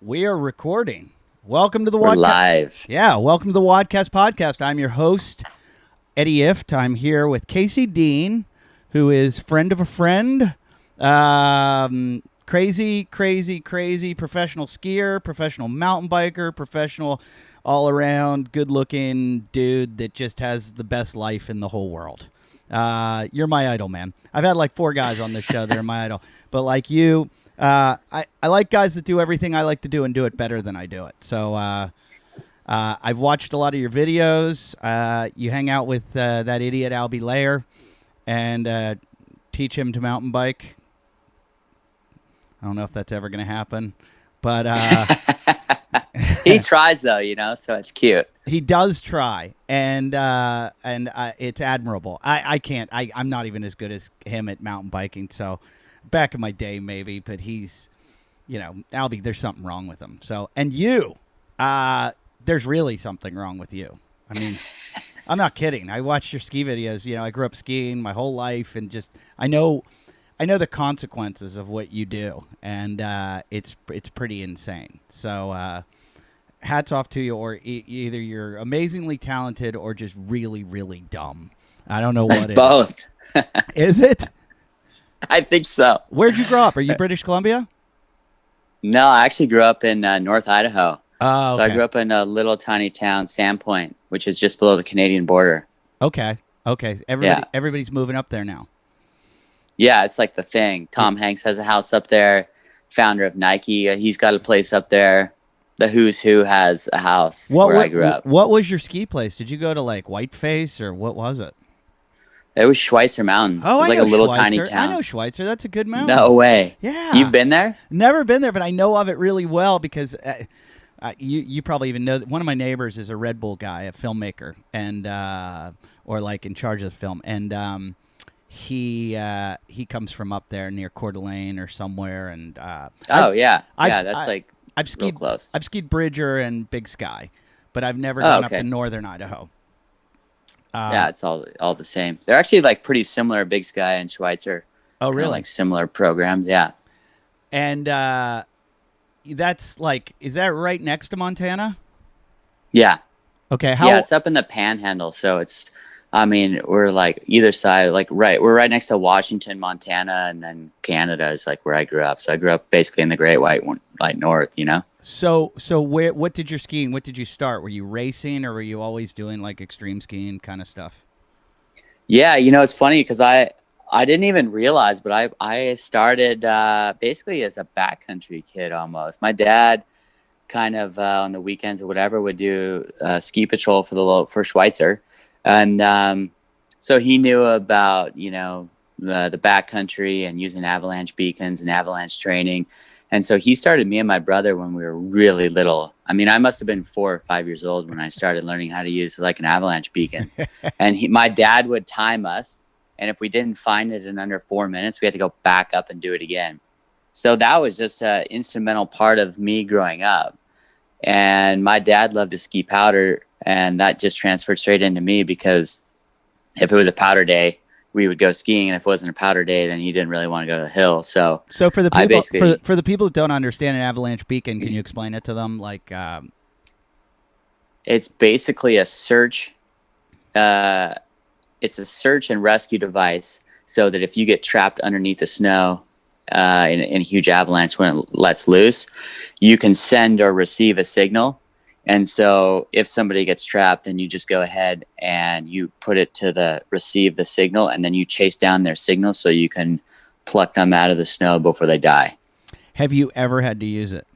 We are recording. Welcome to the We're live. Yeah, welcome to the WODcast Podcast. I'm your host, Eddie Ift. I'm here with KC Deane, who is friend of a friend, crazy professional skier, professional mountain biker, professional all-around good-looking dude that just has the best life in the whole world. You're my idol, man. I've had like 4 guys on this show that are my idol, but like you... I like guys that do everything I like to do and do it better than I do it. So I've watched a lot of your videos. You hang out with that idiot Albie Layer and teach him to mountain bike. I don't know if that's ever going to happen, but he tries though, so it's cute. He does try, and it's admirable. I can't. I'm not even as good as him at mountain biking. So. Back in my day, maybe, but he's, Albie, there's something wrong with him. So, and you, there's really something wrong with you. I mean, I'm not kidding. I watched your ski videos. I grew up skiing my whole life, and just I know the consequences of what you do, and it's pretty insane. So, hats off to you, or either you're amazingly talented or just really, really dumb. I don't know what it's both. Is it? I think so. Where'd you grow up? Are you British Columbia? No, I actually grew up in North Idaho. Oh, okay. So I grew up in a little tiny town, Sandpoint, which is just below the Canadian border. Okay. Everybody's moving up there now. Yeah, it's like the thing. Tom Hanks has a house up there. Founder of Nike, he's got a place up there. The Who's Who has a house where I grew up. What was your ski place? Did you go to like Whiteface or what was it? It was Schweitzer Mountain. Oh, it was like a little tiny Schweitzer. town. I know Schweitzer. That's a good mountain. No way. Yeah. You've been there? Never been there, but I know of it really well because you probably even know that one of my neighbors is a Red Bull guy, a filmmaker, and or like in charge of the film, and he comes from up there near Coeur d'Alene or somewhere, and that's I've skied real close. I've skied Bridger and Big Sky, but I've never gone up to northern Idaho. Yeah, it's all the same. They're actually like pretty similar, Big Sky and Schweitzer. Oh, really? Like similar programs, yeah. And that's like, is that right next to Montana? Yeah. Okay. Yeah, it's up in the Panhandle, so we're like either side, we're right next to Washington, Montana, and then Canada is like where I grew up. So I grew up basically in the Great White North, So what did your skiing? What did you start? Were you racing, or were you always doing like extreme skiing kind of stuff? Yeah, it's funny because I didn't even realize, but I started basically as a backcountry kid almost. My dad kind of on the weekends or whatever would do ski patrol for Schweitzer, and so he knew about the backcountry and using avalanche beacons and avalanche training. And so he started me and my brother when we were really little. I mean, I must have been 4 or 5 years old when I started learning how to use like an avalanche beacon. And my dad would time us. And if we didn't find it in under 4 minutes, we had to go back up and do it again. So that was just an instrumental part of me growing up. And my dad loved to ski powder. And that just transferred straight into me because if it was a powder day, we would go skiing, and if it wasn't a powder day, then you didn't really want to go to the hill. So for the people for the people who don't understand an avalanche beacon, can you explain it to them? Like, it's basically a search. It's a search and rescue device, so that if you get trapped underneath the snow in a huge avalanche when it lets loose, you can send or receive a signal. And so if somebody gets trapped, then you just go ahead and you put it to receive the signal, and then you chase down their signal so you can pluck them out of the snow before they die. Have you ever had to use it?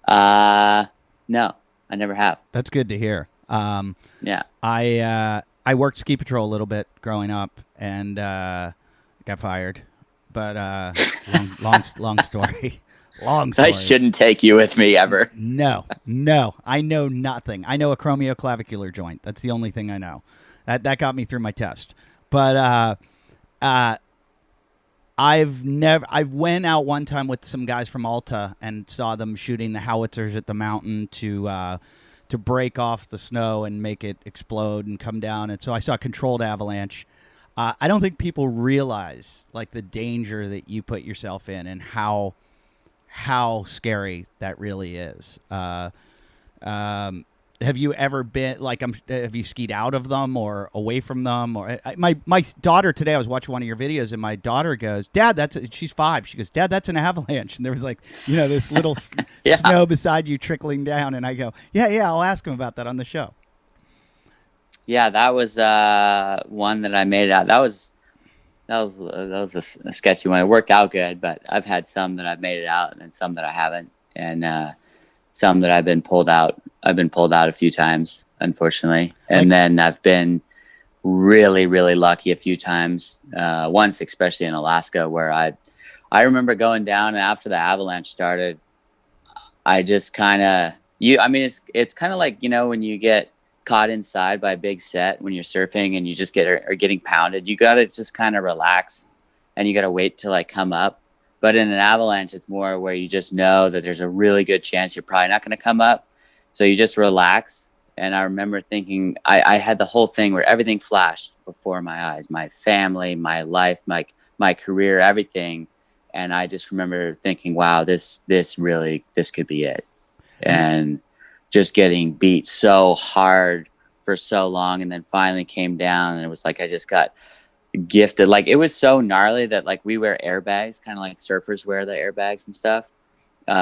No, I never have. That's good to hear. Yeah. I worked ski patrol a little bit growing up and got fired, but long story. Long story. I shouldn't take you with me ever. No. I know nothing. I know a acromioclavicular joint. That's the only thing I know. That got me through my test. But I went out one time with some guys from Alta and saw them shooting the howitzers at the mountain to break off the snow and make it explode and come down. And so I saw a controlled avalanche. I don't think people realize like the danger that you put yourself in and how how scary that really is. Have you ever been like, have you skied out of them or away from them? Or my daughter today, I was watching one of your videos, and my daughter goes, "Dad, she's 5. She goes, Dad, that's an avalanche." And there was like, this little snow beside you trickling down. And I go, yeah, I'll ask him about that on the show. Yeah, that was one that I made out. That was a sketchy one. It worked out good, but I've had some that I've made it out, and some that I haven't, and some that I've been pulled out. I've been pulled out a few times, unfortunately, and then I've been really, really lucky a few times. Once, especially in Alaska, where I remember going down, and after the avalanche started, I just kind of it's kind of like when you get caught inside by a big set when you're surfing and you just are getting pounded. You got to just kind of relax, and you got to wait to like come up. But in an avalanche, it's more where you just know that there's a really good chance you're probably not going to come up. So you just relax. And I remember thinking, I had the whole thing where everything flashed before my eyes, my family, my life, my career, everything. And I just remember thinking, wow, this could be it. And just getting beat so hard for so long, and then finally came down, and it was like I just got gifted. Like, it was so gnarly that like we wear airbags, kind of like surfers wear the airbags and stuff,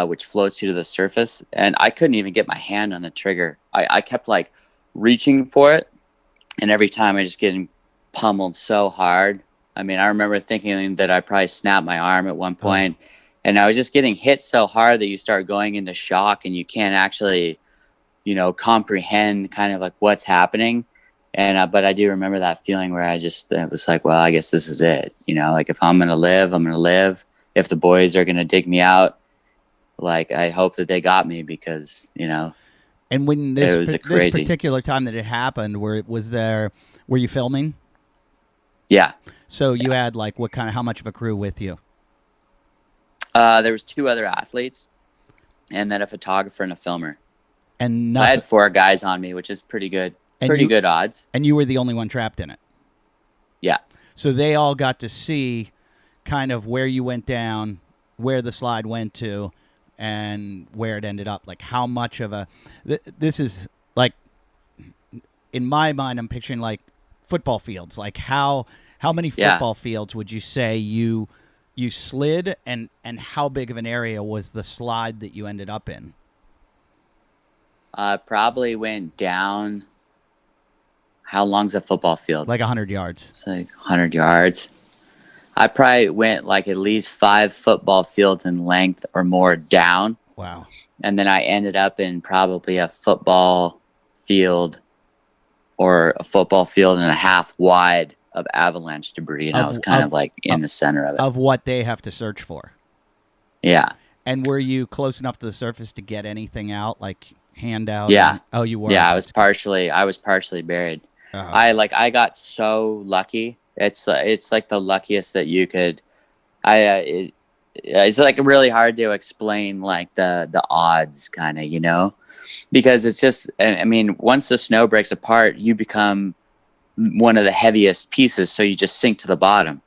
which floats you to the surface, and I couldn't even get my hand on the trigger. I kept like reaching for it, and every time I just getting pummeled so hard. I mean, I remember thinking that I probably snapped my arm at one point, and I was just getting hit so hard that you start going into shock, and you can't actually comprehend kind of like what's happening. And but I do remember that feeling where it was like, well, I guess this is it. Like, if I'm gonna live, I'm gonna live. If the boys are gonna dig me out, like, I hope that they got me, because And when this particular time that it happened, were you filming? Yeah. So you had like how much of a crew with you? There was 2 other athletes, and then a photographer and a filmer. And so I had 4 guys on me, which is pretty good. Good odds. And you were the only one trapped in it. Yeah. So they all got to see kind of where you went down, where the slide went to, and where it ended up. Like, how much of this is like, in my mind, I'm picturing like football fields. Like, how many football fields would you say you slid, and how big of an area was the slide that you ended up in? Probably went down. How long's a football field? Like 100 yards. It's like 100 yards. I probably went like at least 5 football fields in length or more down. Wow. And then I ended up in probably a football field or a football field and a half wide of avalanche debris. And I was kind of like in the center of it. Of what they have to search for. Yeah. And were you close enough to the surface to get anything out, like handout? Yeah. You were? Yeah, I was partially buried. Uh-huh. I got so lucky. It's like the luckiest that you could. It's like really hard to explain, like the odds, kind of, because it's just. I mean, once the snow breaks apart, you become one of the heaviest pieces, so you just sink to the bottom.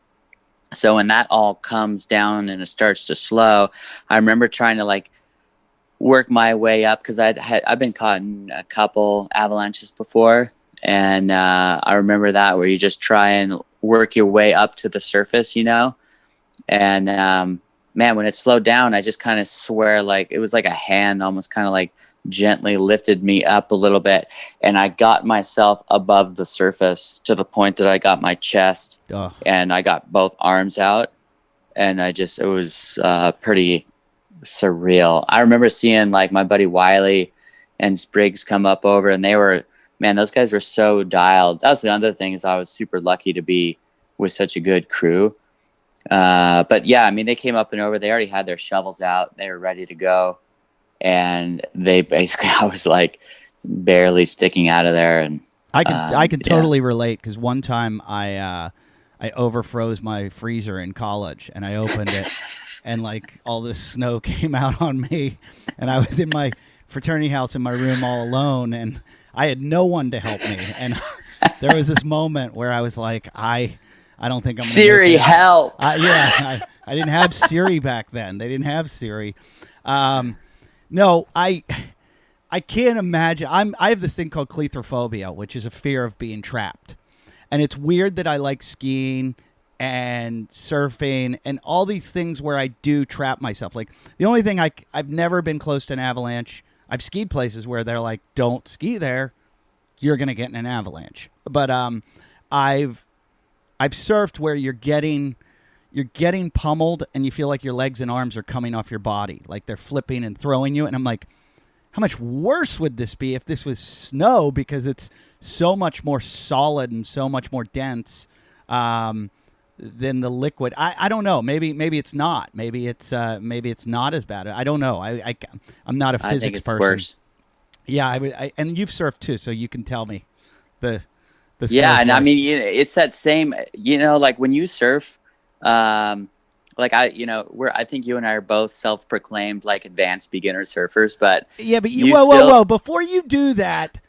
So when that all comes down and it starts to slow, I remember trying to like work my way up, because I've been caught in a couple avalanches before. And I remember that, where you just try and work your way up to the surface, and man, when it slowed down, I just kind of swear like it was like a hand almost kind of like gently lifted me up a little bit, and I got myself above the surface to the point that I got my chest and I got both arms out, and it was pretty surreal. I remember seeing like my buddy Wiley and Spriggs come up over, and those guys were so dialed. That was the other thing, is I was super lucky to be with such a good crew. But yeah, I mean, they came up and over, they already had their shovels out, they were ready to go. And I was like barely sticking out of there. And I can totally relate, because one time I overfroze my freezer in college, and I opened it and like all this snow came out on me, and I was in my fraternity house in my room all alone, and I had no one to help me. And there was this moment where I was like, I I don't think I'm gonna Siri, make it out. help. I didn't have Siri back then. They didn't have Siri. No, I can't imagine. I have this thing called cleithrophobia, which is a fear of being trapped. And it's weird that I like skiing and surfing and all these things where I do trap myself. Like the only thing I've never been close to an avalanche. I've skied places where they're like, don't ski there. You're going to get in an avalanche. But I've surfed where you're getting pummeled and you feel like your legs and arms are coming off your body. Like they're flipping and throwing you. And I'm like, how much worse would this be if this was snow? Because it's so much more solid and so much more dense than the liquid. I don't know. Maybe it's not. Maybe it's not as bad. I don't know. I'm not a physics I think it's person. worse. Yeah, and you've surfed too, so you can tell me the Yeah, and worse. I mean, it's that same. Like when you surf, like I think you and I are both self-proclaimed like advanced beginner surfers, but yeah, but whoa! Before you do that,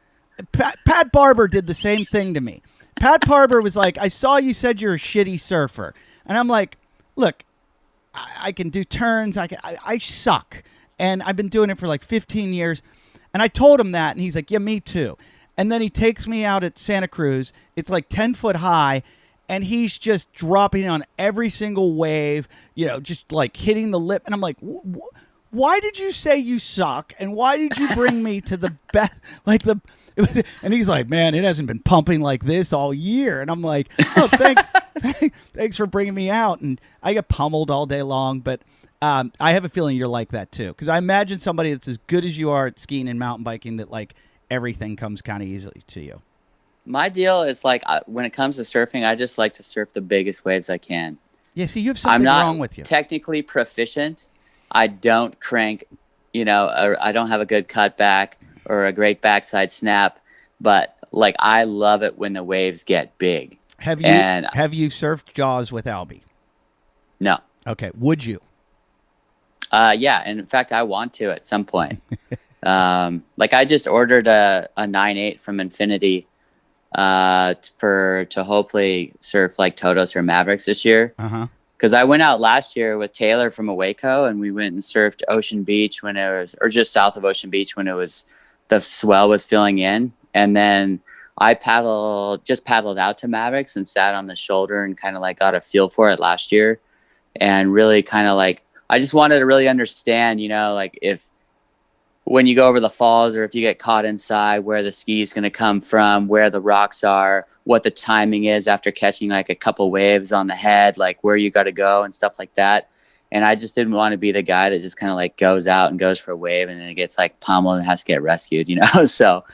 Pat Barber did the same thing to me. Pat Barber was like, I saw you said you're a shitty surfer. And I'm like, look, I can do turns. I suck. And I've been doing it for like 15 years. And I told him that. And he's like, yeah, me too. And then he takes me out at Santa Cruz. It's like 10 foot high. And he's just dropping on every single wave, just like hitting the lip. And I'm like, why did you say you suck? And why did you bring me to the best? And he's like, man, it hasn't been pumping like this all year. And I'm like, oh, thanks. Thanks for bringing me out. And I get pummeled all day long. But I have a feeling you're like that too. Because I imagine somebody that's as good as you are at skiing and mountain biking that like everything comes kind of easily to you. My deal is like when it comes to surfing, I just like to surf the biggest waves I can. Yeah, see, you have something wrong with you. I'm not technically proficient. I don't crank, or I don't have a good cutback or a great backside snap, but like I love it when the waves get big. Have you surfed Jaws with Albie? No. Okay, would you? Yeah, and in fact, I want to at some point. Like I just ordered a 9.8 from Infinity to hopefully surf like Totos or Mavericks this year. Because I went out last year with Taylor from Awaco, and we went and surfed Ocean Beach or just south of Ocean Beach when the swell was filling in. And then I paddled out to Mavericks and sat on the shoulder and kind of like got a feel for it last year. And really kind of like, I just wanted to really understand, like if when you go over the falls or if you get caught inside, where the ski is going to come from, where the rocks are, what the timing is after catching like a couple waves on the head, like where you got to go and stuff like that. And I just didn't want to be the guy that just kind of like goes out and goes for a wave and then it gets like pummeled and has to get rescued, So,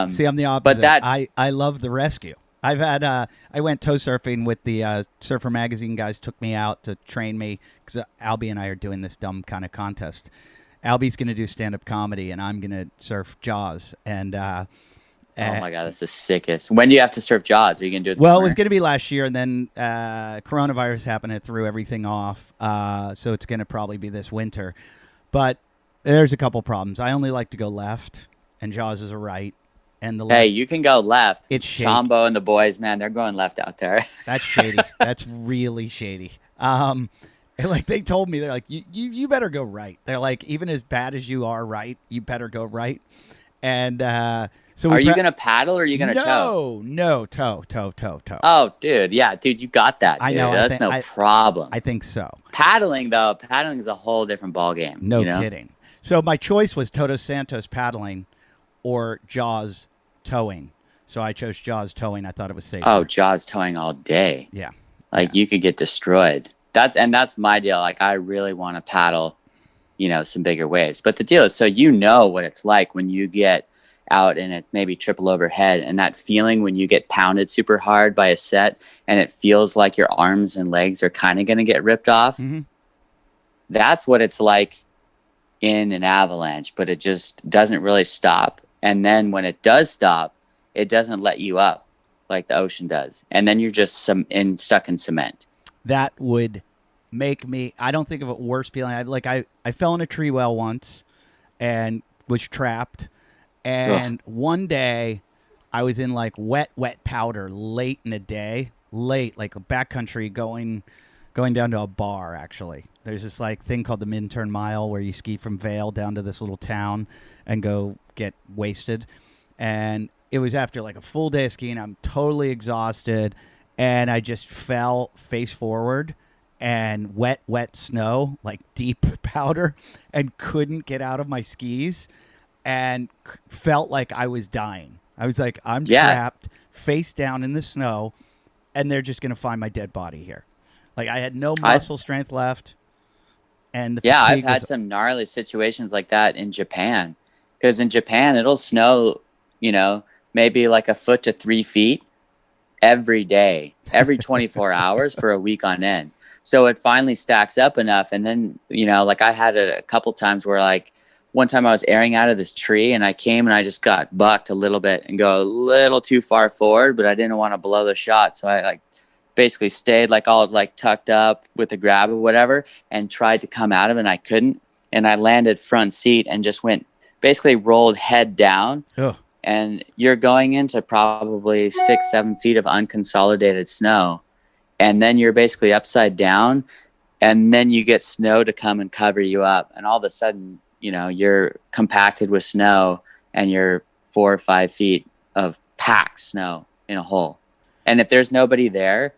see, I'm the opposite. But I love the rescue. I've had I went tow surfing with the Surfer Magazine guys. Took me out to train me because Albie and I are doing this dumb kind of contest. Albie's going to do stand-up comedy, and I'm going to surf Jaws. And oh my god, that's the sickest! When do you have to surf Jaws? Are you going to do it? Well, it was going to be last year, and then coronavirus happened. It threw everything off. So it's going to probably be this winter. But there's a couple problems. I only like to go left, and Jaws is a right. And the hey, you can go left. It's shady. Chombo and the boys, man, they're going left out there. That's shady. That's really shady. Like they told me, they're like, you better go right. They're like, even as bad as you are right, you better go right. And so are you gonna paddle or are you gonna tow? No, tow. Oh, dude, yeah, dude, you got that. Dude. I know. That's no problem. I think so. Paddling is a whole different ball game. No kidding. So my choice was Todos Santos paddling or Jaws towing. So I chose Jaws towing. I thought it was safer. Oh, Jaws towing all day. Yeah. Like you could get destroyed. That's my deal. Like I really want to paddle, some bigger waves. But the deal is, so what it's like when you get out and it's maybe triple overhead, and that feeling when you get pounded super hard by a set and it feels like your arms and legs are kind of going to get ripped off. Mm-hmm. That's what it's like in an avalanche, but it just doesn't really stop. And then when it does stop, it doesn't let you up like the ocean does. And then you're just stuck in cement. That would make me, I don't think of a worse feeling. I fell in a tree well once and was trapped. And one day I was in like wet powder late in the day. late, like a backcountry going down to a bar. Actually, there's this like thing called the Minturn Mile where you ski from Vail down to this little town and go get wasted. And it was after like a full day of skiing. I'm totally exhausted, and I just fell face forward and wet snow, like deep powder, and couldn't get out of my skis, and felt like I was dying. I was like, I'm trapped face down in the snow, and they're just going to find my dead body here. Like I had no muscle strength left. And I've had some gnarly situations like that in Japan, because in Japan, it'll snow, maybe like a foot to 3 feet every day, every 24 hours for a week on end. So it finally stacks up enough. And then, like I had it a couple times where like one time I was airing out of this tree and I came and I just got bucked a little bit and go a little too far forward, but I didn't want to blow the shot. So I like basically stayed like all like tucked up with the grab or whatever and tried to come out of it, and I couldn't. And I landed front seat and just basically rolled head down. Ugh. And you're going into probably 6-7 feet of unconsolidated snow. And then you're basically upside down, and then you get snow to come and cover you up. And all of a sudden, you're compacted with snow, and you're 4 or 5 feet of packed snow in a hole. And if there's nobody there,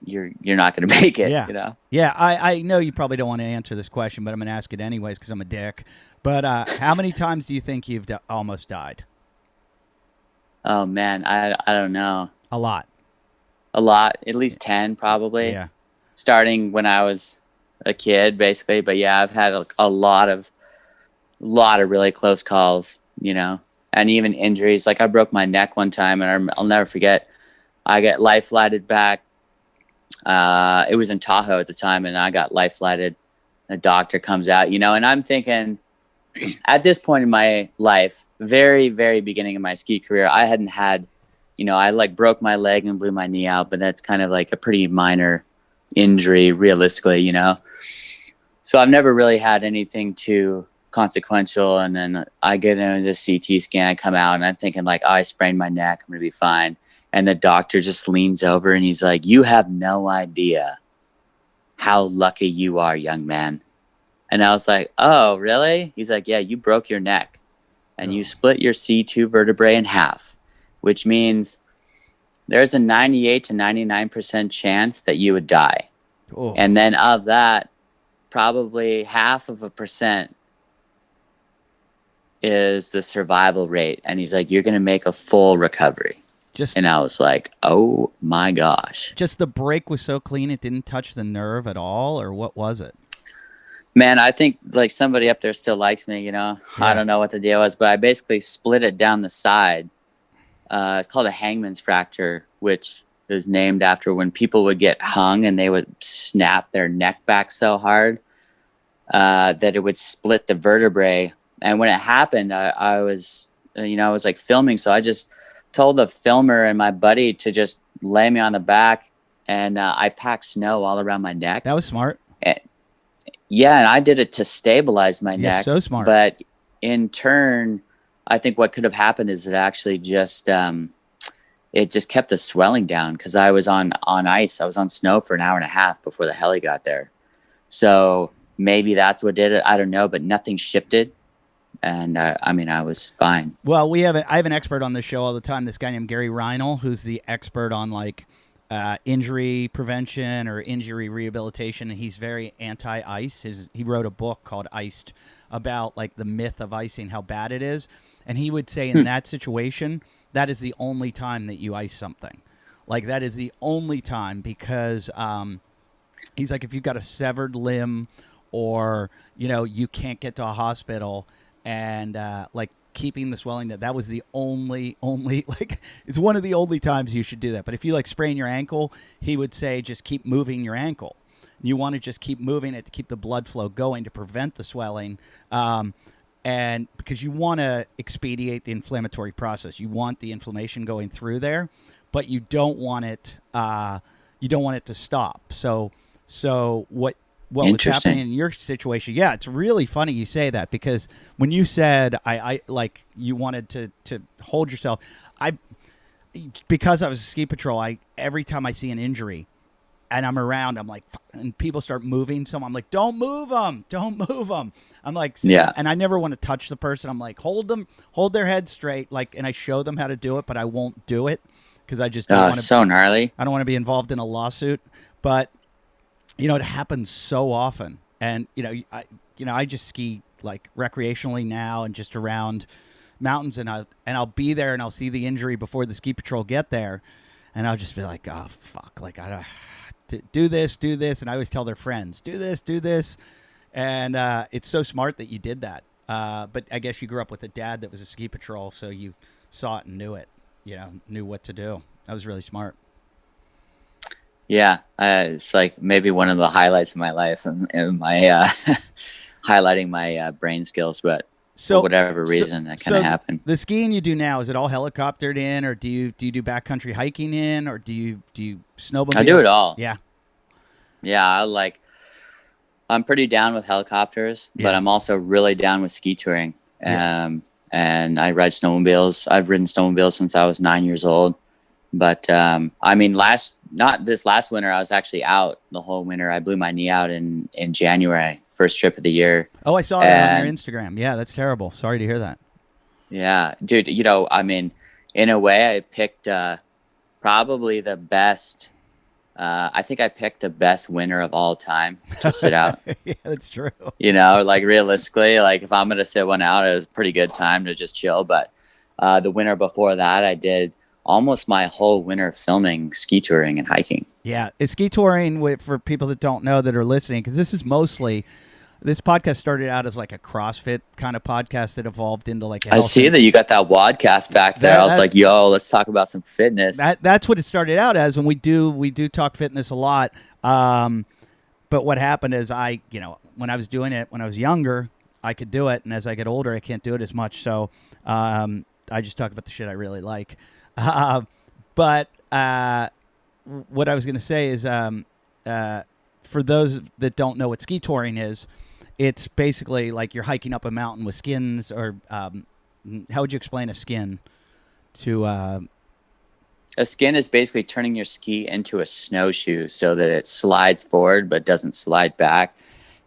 you're not going to make it. Yeah. Yeah. I know you probably don't want to answer this question, but I'm going to ask it anyways because I'm a dick. But how many times do you think you've almost died? Oh man, I don't know. A lot, at least 10 probably. Yeah. Starting when I was a kid, basically. But yeah, I've had a lot of really close calls, and even injuries. Like I broke my neck one time, and I'll never forget. I got life flighted back. It was in Tahoe at the time, and I got life flighted. The doctor comes out, and I'm thinking, at this point in my life, very, very beginning of my ski career, I hadn't had, I like broke my leg and blew my knee out, but that's kind of like a pretty minor injury realistically, So I've never really had anything too consequential. And then I get into the CT scan, I come out, and I'm thinking like, oh, I sprained my neck, I'm going to be fine. And the doctor just leans over and he's like, you have no idea how lucky you are, young man. And I was like, oh, really? He's like, yeah, you broke your neck and you split your C2 vertebrae in half, which means there's a 98 to 99% chance that you would die. Oh. And then of that, probably 0.5% is the survival rate. And he's like, you're going to make a full recovery. And I was like, oh my gosh. Just the break was so clean it didn't touch the nerve at all, or what was it? Man, I think like somebody up there still likes me, Yeah. I don't know what the deal was, but I basically split it down the side. It's called a hangman's fracture, which is named after when people would get hung and they would snap their neck back so hard that it would split the vertebrae. And when it happened, I was like filming, so I just told the filmer and my buddy to just lay me on the back, and I packed snow all around my neck. That was smart. And I did it to stabilize my neck. So smart. But in turn, I think what could have happened is it actually just it just kept the swelling down, because I was on ice. I was on snow for an hour and a half before the heli got there. So maybe that's what did it. I don't know, but nothing shifted. And I was fine. Well, I have an expert on this show all the time, this guy named Gary Reinl, who's the expert on like injury prevention or injury rehabilitation. And he's very anti-ice. He wrote a book called Iced about like the myth of icing, how bad it is. And he would say in that situation, that is the only time that you ice something. Like that is the only time, because he's like, if you've got a severed limb or, you can't get to a hospital, and like keeping the swelling, that was the only like, it's one of the only times you should do that. But if you like sprain your ankle, he would say just keep moving your ankle. You want to just keep moving it to keep the blood flow going to prevent the swelling, and because you want to expedite the inflammatory process. You want the inflammation going through there, but you don't want it to stop. So what was happening in your situation? Yeah, it's really funny you say that, because when you said I like you wanted to hold yourself, because I was a ski patrol, every time I see an injury and I'm around, I'm like, and people start moving someone, I'm like, don't move them. I'm like, Yeah. and I never want to touch the person. I'm like, hold their head straight, like, and I show them how to do it, but I won't do it because I just don't want to. So gnarly. I don't want to be involved in a lawsuit, but it happens so often, and I just ski like recreationally now and just around mountains, and I'll be there and I'll see the injury before the ski patrol get there, and I'll just be like, oh fuck, like I do this, and I always tell their friends, do this, and it's so smart that you did that. But I guess you grew up with a dad that was a ski patrol, so you saw it and knew it, knew what to do. That was really smart. Yeah, it's like maybe one of the highlights of my life, and my highlighting my brain skills, but for whatever reason that kind of happened. The skiing you do now, is it all helicoptered in, or do you do backcountry hiking in, or do you snowmobile? I do it all. Yeah. I'm pretty down with helicopters, but I'm also really down with ski touring. And I ride snowmobiles. I've ridden snowmobiles since I was 9 years old. But I mean, not this last winter, I was actually out the whole winter. I blew my knee out in January, first trip of the year. Oh, I saw that on your Instagram. Yeah, that's terrible. Sorry to hear that. Yeah, dude, I mean, in a way I picked probably the best. I think I picked the best winter of all time to sit out. Yeah, that's true. Like realistically, like if I'm going to sit one out, it was a pretty good time to just chill. But the winter before that, I did almost my whole winter filming ski touring and hiking. Yeah. Is ski touring, for people that don't know that are listening, because this podcast started out as like a CrossFit kind of podcast that evolved into like I see that you got that WODcast back there. I was like, yo, let's talk about some fitness. That's what it started out as, and we do talk fitness a lot. But what happened is when I was doing it when I was younger, I could do it, and as I get older, I can't do it as much. So I just talk about the shit I really like. But what I was going to say is, for those that don't know what ski touring is, it's basically like you're hiking up a mountain with skins, or how would you explain a skin to? A skin is basically turning your ski into a snowshoe so that it slides forward but doesn't slide back.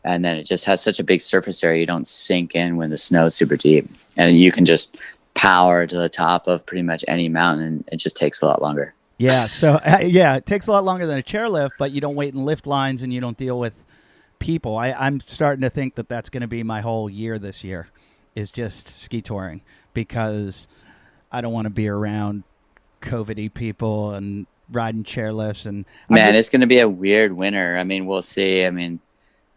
And then it just has such a big surface area, you don't sink in when the snow is super deep. And you can just power to the top of pretty much any mountain, and it just takes a lot longer. Yeah, so it takes a lot longer than a chairlift, but you don't wait in lift lines and you don't deal with people. I'm starting to think that that's going to be my whole year this year, is just ski touring, because I don't want to be around COVID-y people and riding chairlifts. And man, it's going to be a weird winter. I mean, we'll see. I mean,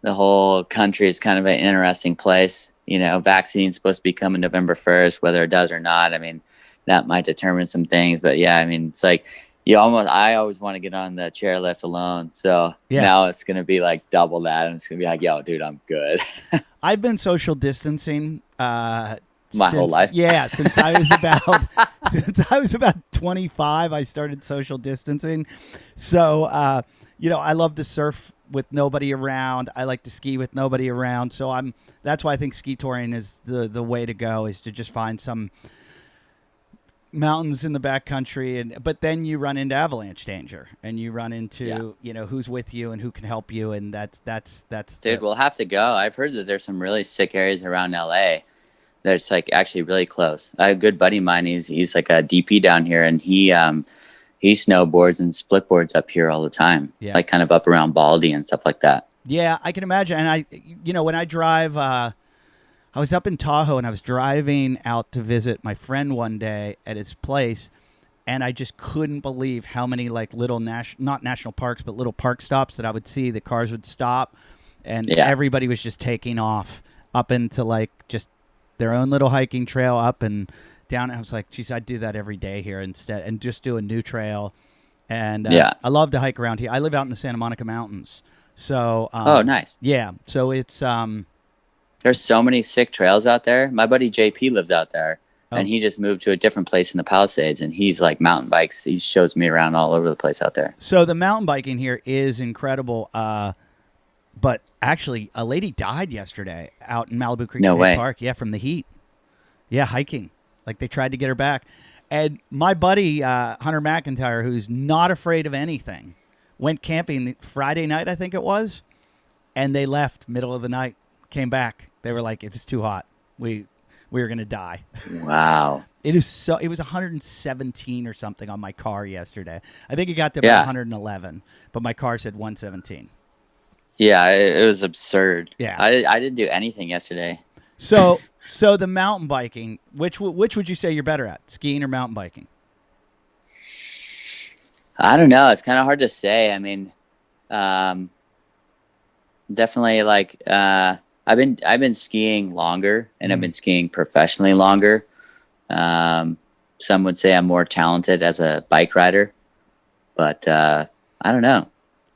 the whole country is kind of an interesting place. Vaccine's supposed to be coming November 1st, whether it does or not. I mean, that might determine some things, but yeah, I mean, it's like I always want to get on the chairlift alone. So now it's going to be like double that. And it's going to be like, yo, dude, I'm good. I've been social distancing, my whole life. Yeah. Since I was about 25, I started social distancing. So, I love to surf with nobody around. I like to ski with nobody around. So that's why I think ski touring is the way to go, is to just find some mountains in the backcountry, but then you run into avalanche danger, and you run into who's with you and who can help you, and that's dude, we'll have to go. I've heard that there's some really sick areas around LA that's like actually really close. A good buddy of mine, he's like a DP down here, and he snowboards and splitboards up here all the time, like kind of up around Baldy and stuff like that. Yeah, I can imagine. And when I drive, I was up in Tahoe, and I was driving out to visit my friend one day at his place, and I just couldn't believe how many like little not national parks, but little park stops that I would see. The cars would stop, and everybody was just taking off up into like just their own little hiking trail up and down. I was like, geez, I'd do that every day here instead, and just do a new trail. And I love to hike around here. I live out in the Santa Monica Mountains, so oh, nice. Yeah, so it's there's so many sick trails out there. My buddy JP lives out there, and he just moved to a different place in the Palisades, and he's like mountain bikes. He shows me around all over the place out there. So the mountain biking here is incredible. But actually, a lady died yesterday out in Malibu Creek State Park. Yeah, from the heat. Yeah, hiking. Like they tried to get her back. And my buddy, Hunter McIntyre, who's not afraid of anything, went camping Friday night, I think it was, and they left middle of the night, came back. They were like, it was too hot. We were going to die. Wow. It was 117 or something on my car yesterday. I think it got to about 111, but my car said 117. Yeah, it was absurd. Yeah. I didn't do anything yesterday. So the mountain biking, which would you say you're better at, skiing or mountain biking? I don't know. It's kind of hard to say. I mean, definitely like I've been skiing longer, and I've been skiing professionally longer. Some would say I'm more talented as a bike rider, but I don't know.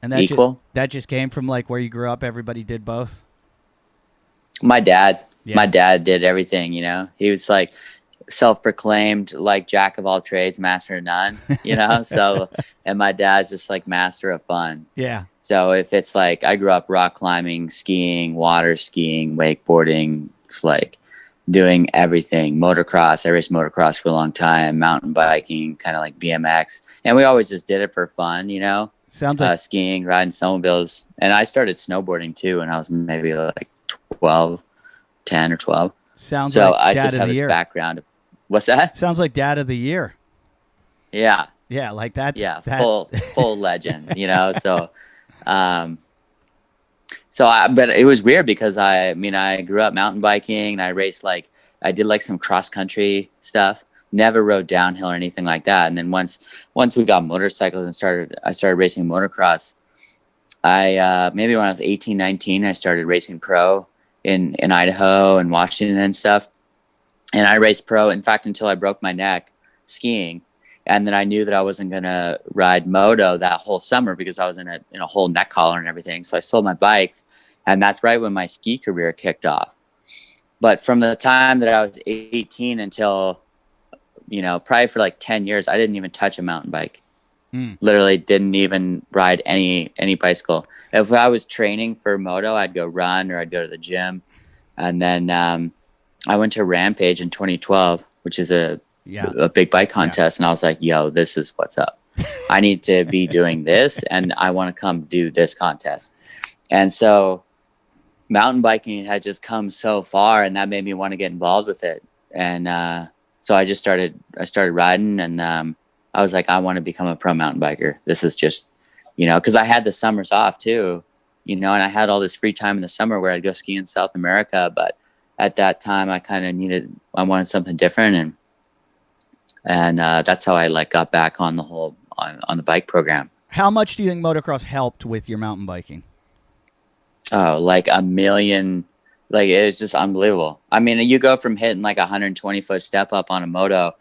And equal. That just came from like where you grew up. Everybody did both. My dad did everything. You know, he was like self-proclaimed like jack of all trades, master of none. You know, so and my dad's just like master of fun. Yeah. So if it's like I grew up rock climbing, skiing, water skiing, wakeboarding, it's like doing everything. Motocross, I raced motocross for a long time, mountain biking, kind of like BMX. And we always just did it for fun, you know? Sounds like skiing, riding snowmobiles. And I started snowboarding too when I was maybe like 10 or 12. Sounds so like I dad just of have the this year. background of what's that? Sounds like dad of the year. Yeah. Yeah, like that's full legend, you know? So but it was weird because I grew up mountain biking, and I raced I did like some cross country stuff, never rode downhill or anything like that. And then once we got motorcycles and I started racing motocross, I maybe when I was 18, 19, I started racing pro in Idaho and Washington and stuff. And I raced pro, in fact, until I broke my neck skiing. And then I knew that I wasn't going to ride moto that whole summer because I was in a whole neck collar and everything. So I sold my bikes, and that's right when my ski career kicked off. But from the time that I was 18 until, probably for like 10 years, I didn't even touch a mountain bike. Literally didn't even ride any bicycle. If I was training for moto, I'd go run or I'd go to the gym. And then I went to Rampage in 2012, which is a big bike contest. And I was like, yo, this is what's up. I need to be doing this, and I want to come do this contest. And so mountain biking had just come so far, and that made me want to get involved with it. And so I started riding, and I was like, I want to become a pro mountain biker. This is just, because I had the summers off too, and I had all this free time in the summer where I'd go ski in South America. But at that time I wanted something different. And that's how I got back on the on the bike program. How much do you think motocross helped with your mountain biking? Oh, like a million. Like, it's just unbelievable. I mean, you go from hitting like 120-foot step up on a moto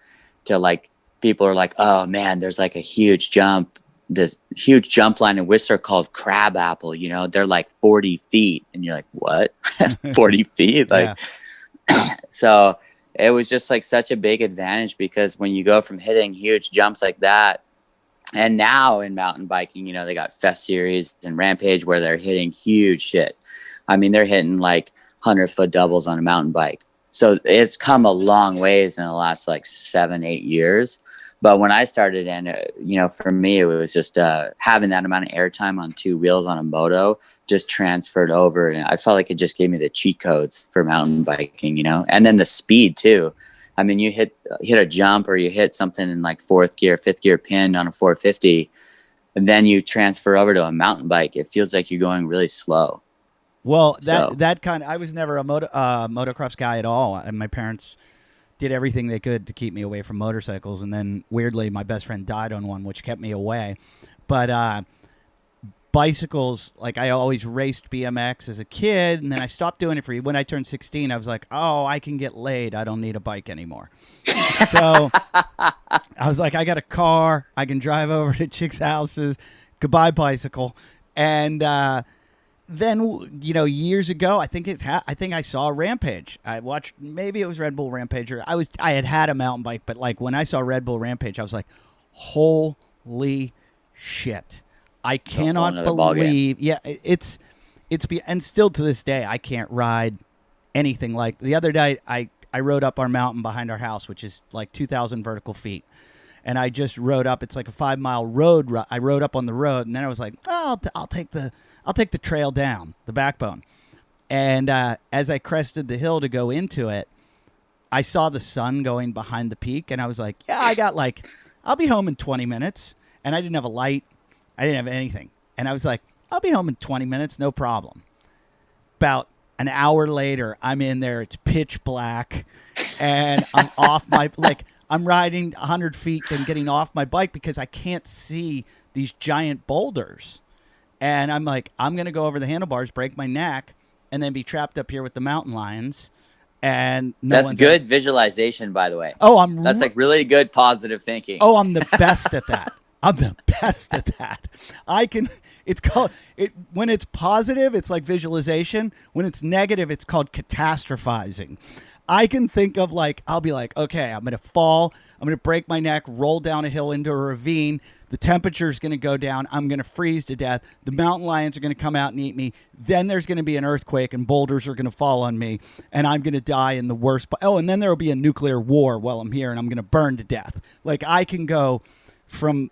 to people are like, oh man, there's like a huge jump, this huge jump line in Whistler called Crab Apple. They're like 40 feet, and you're like, what? 40 feet? So it was just like such a big advantage, because when you go from hitting huge jumps like that, and now in mountain biking, they got Fest Series and Rampage where they're hitting huge shit. I mean, they're hitting like 100-foot doubles on a mountain bike. So it's come a long ways in the last 7-8 years. But when I started in, for me, it was just having that amount of airtime on two wheels on a moto just transferred over. And I felt like it just gave me the cheat codes for mountain biking, and then the speed too. I mean, you hit a jump, or you hit something in like fourth gear, fifth gear pinned on a 450, and then you transfer over to a mountain bike. It feels like you're going really slow. Well, I was never a motocross guy at all. And my parents did everything they could to keep me away from motorcycles. And then weirdly, my best friend died on one, which kept me away. But bicycles, I always raced BMX as a kid, and then I stopped doing it when I turned 16. I was like, oh, I can get laid. I don't need a bike anymore. So I was like, I got a car. I can drive over to chicks' houses. Goodbye, bicycle. And then, years ago, I think I saw Rampage. I watched, maybe it was Red Bull Rampage, or I had a mountain bike, but when I saw Red Bull Rampage, I was like, holy shit. I cannot believe. Yeah, and still to this day, I can't ride anything like. The other day, I I rode up our mountain behind our house, which is like 2,000 vertical feet. And I just rode up. It's like a 5-mile road. I rode up on the road, and then I was like, oh, I'll take the trail down, the backbone. And as I crested the hill to go into it, I saw the sun going behind the peak, and I was like, yeah, I'll be home in 20 minutes. And I didn't have a light. I didn't have anything. And I was like, I'll be home in 20 minutes, no problem. About an hour later, I'm in there. It's pitch black, and I'm off my, I'm riding 100 feet and getting off my bike because I can't see these giant boulders. And I'm like, I'm going to go over the handlebars, break my neck, and then be trapped up here with the mountain lions. And that's good visualization, by the way. Oh, that's like really good positive thinking. Oh, I'm the best at that. I'm the best at that. When it's positive, it's like visualization. When it's negative, it's called catastrophizing. I can think of I'll be like, okay, I'm going to fall. I'm going to break my neck, roll down a hill into a ravine. The temperature is going to go down. I'm going to freeze to death. The mountain lions are going to come out and eat me. Then there's going to be an earthquake and boulders are going to fall on me. And I'm going to die in the worst. And then there will be a nuclear war while I'm here and I'm going to burn to death. I can go from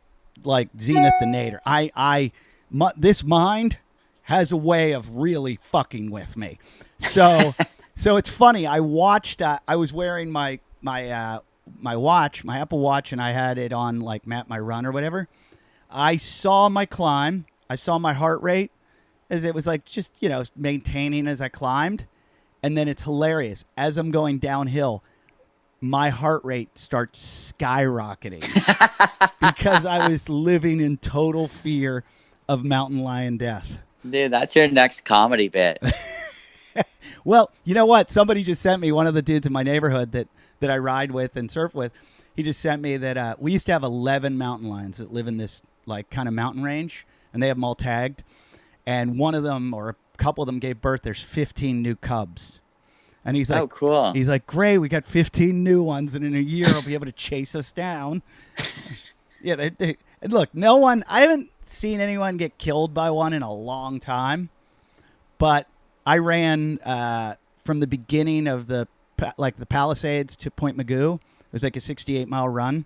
zenith to nadir. This mind has a way of really fucking with me. So it's funny. I watched. I was wearing my watch, my Apple Watch, and I had it on Map My Run or whatever. I saw my climb. I saw my heart rate as it was just maintaining as I climbed, and then it's hilarious as I'm going downhill. My heart rate starts skyrocketing because I was living in total fear of mountain lion death. Dude, that's your next comedy bit. Well, you know what? Somebody just sent me, one of the dudes in my neighborhood that I ride with and surf with. He just sent me that we used to have 11 mountain lions that live in this kind of mountain range, and they have them all tagged. And one of them, or a couple of them, gave birth. There's 15 new cubs. And he's like, oh, cool. He's like, great, we got 15 new ones, and in a year they'll be able to chase us down. Yeah, and look, I haven't seen anyone get killed by one in a long time, but I ran from the beginning of the Palisades to Point Magoo. It was like a 68-mile run.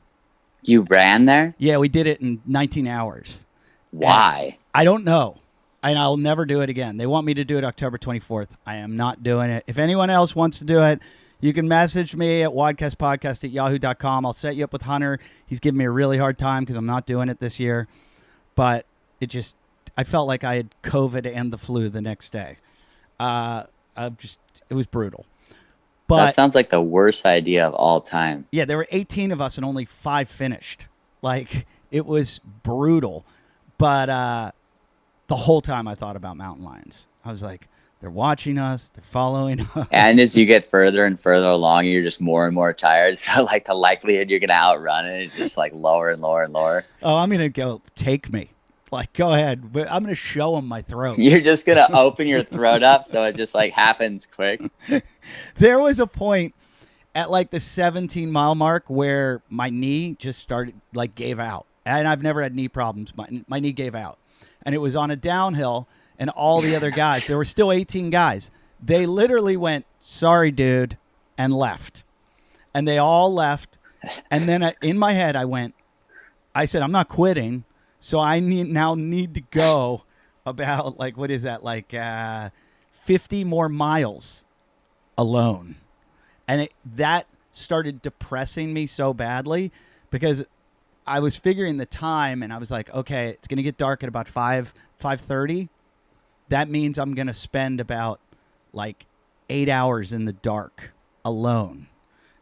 You ran there? Yeah, we did it in 19 hours. Why? And I don't know. And I'll never do it again. They want me to do it October 24th. I am not doing it. If anyone else wants to do it, you can message me at WODcastPodcast@yahoo.com. I'll set you up with Hunter. He's giving me a really hard time because I'm not doing it this year. But I felt like I had COVID and the flu the next day. It was brutal. But that sounds like the worst idea of all time. Yeah, there were 18 of us and only 5 finished. It was brutal. But the whole time I thought about mountain lions. I was like, they're watching us. They're following us. And as you get further and further along, you're just more and more tired. So the likelihood you're going to outrun it is just lower and lower and lower. Oh, I'm going to go, take me. Go ahead. But I'm going to show them my throat. You're just going to open your throat up so it just happens quick. There was a point at the 17-mile mark where my knee just started, gave out. And I've never had knee problems. My knee gave out. And it was on a downhill, and all the other guys, there were still 18 guys. They literally went, sorry, dude, and left. And they all left. And then in my head, I said, I'm not quitting. So I now need to go about, what is that, 50 more miles alone. And that started depressing me so badly because I was figuring the time, and I was like, okay, it's going to get dark at about 5:30. That means I'm going to spend about 8 hours in the dark alone.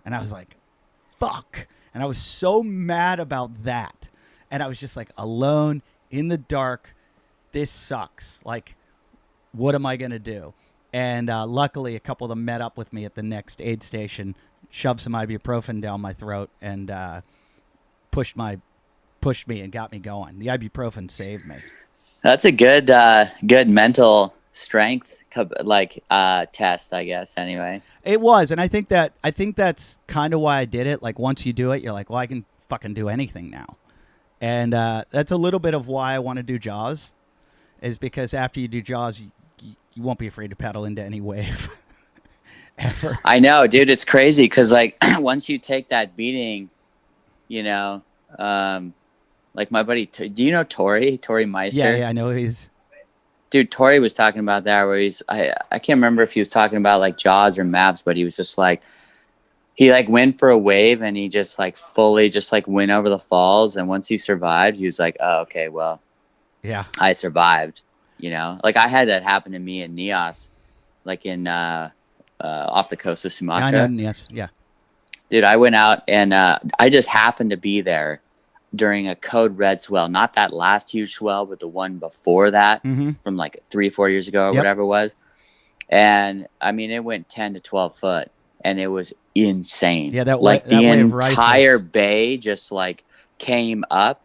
And I was like, fuck. And I was so mad about that. And I was just alone in the dark. This sucks. What am I going to do? And luckily, a couple of them met up with me at the next aid station, shoved some ibuprofen down my throat, and pushed me and got me going. The ibuprofen saved me. That's a good mental strength test, I guess. Anyway, it was, and I think that's kind of why I did it. Once you do it, you're like, well, I can fucking do anything now, and that's a little bit of why I want to do Jaws, is because after you do Jaws, you won't be afraid to paddle into any wave. ever. I know, dude. It's crazy because like once you take that beating, you know, like my buddy, do you know Tori Meister? Yeah, I know he's. Dude, Tori was talking about that where I can't remember if he was talking about like Jaws or Maps, but he was just like, he like went for a wave and he just like fully just like went over the falls. And once he survived, he was like, oh, okay, well, Yeah. I survived, you know, like I had that happen to me in Nias, like in, off the coast of Sumatra. I know, yes, yeah. Dude, I went out and I just happened to be there during a code red swell, not that last huge swell, but the one before that from like 3-4 years ago or whatever it was. And I mean, it went 10 to 12 foot and it was insane. Yeah, that like that the entire rifles. bay just like came up.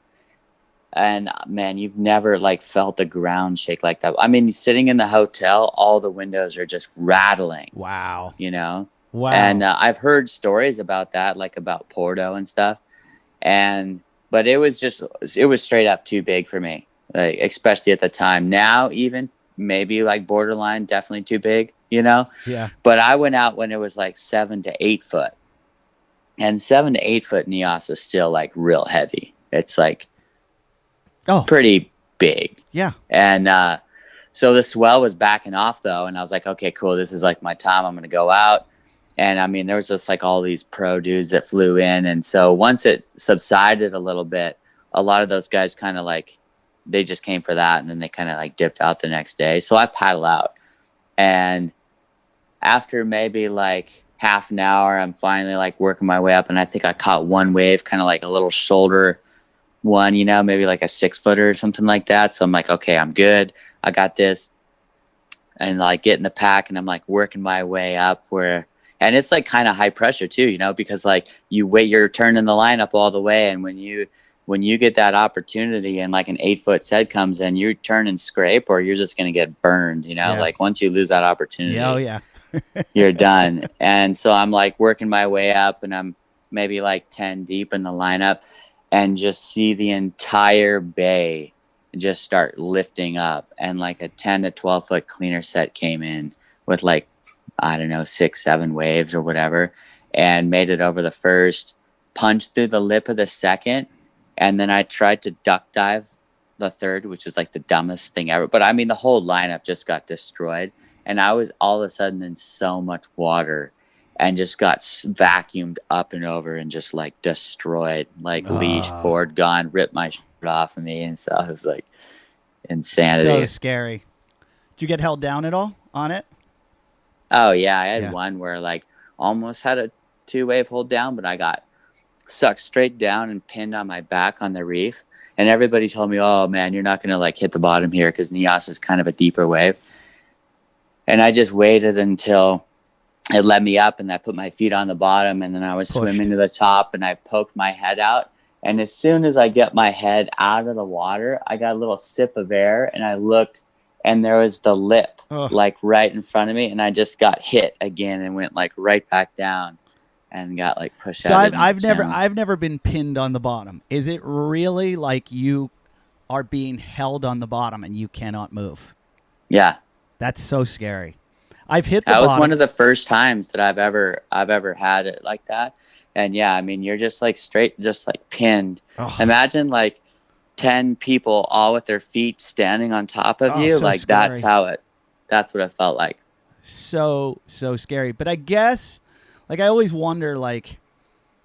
And man, you've never like felt the ground shake like that. I mean, sitting in the hotel, all the windows are just rattling. Wow. You know? Wow. And I've heard stories about that, like about Porto and stuff. But it was straight up too big for me, like, especially at the time. Now, even maybe like borderline, definitely too big, you know? Yeah. But I went out when it was like 7 to 8 foot. And 7 to 8 foot Nias is still like real heavy. It's like pretty big. Yeah. And so the swell was backing off though. And I was like, okay, cool. This is like my time. I'm going to go out. And I mean, there was just like all these pro dudes that flew in. And so once it subsided a little bit, a lot of those guys kind of like, they just came for that. And then they kind of like dipped out the next day. So I paddle out. And after maybe like half an hour, I'm finally like working my way up. And I think I caught one wave, kind of like a little shoulder one, you know, maybe like a 6-footer or something like that. So I'm like, okay, I'm good. I got this. And like get in the pack and I'm like working my way up and it's like kind of high pressure too, you know, because like you wait your turn in the lineup all the way. And when you get that opportunity and like an 8-foot set comes in, you turn and scrape or you're just going to get burned, you know, like once you lose that opportunity, you're done. And so I'm like working my way up and I'm maybe like 10 deep in the lineup and just see the entire bay just start lifting up. And like a 10 to 12 foot cleaner set came in with like, I don't know, 6-7 waves or whatever, and made it over the first, punched through the lip of the second. And then I tried to duck dive the third, which is like the dumbest thing ever. But I mean, the whole lineup just got destroyed. And I was all of a sudden in so much water and just got vacuumed up and over and just like destroyed, like leash, board gone, ripped my shirt off of me. And so it was like insanity. So scary. Did you get held down at all on it? Oh yeah, I had one where like almost had a 2-wave hold down, but I got sucked straight down and pinned on my back on the reef. And everybody told me, "Oh man, you're not gonna like hit the bottom here because Nias is kind of a deeper wave." And I just waited until it let me up, and I put my feet on the bottom, and then I was swimming to the top, and I poked my head out. And as soon as I get my head out of the water, I got a little sip of air, and I looked. And there was the lip like right in front of me. And I just got hit again and went like right back down and got like pushed out. So I've never been pinned on the bottom. Is it really like you are being held on the bottom and you cannot move? Yeah. That's so scary. I've hit the bottom. That was bottom. one of the first times that I've ever had it like that. And yeah, I mean, you're just like straight, just like pinned. Imagine like 10 people all with their feet standing on top of you. So like scary. That's what it felt like. So scary. But I guess like I always wonder like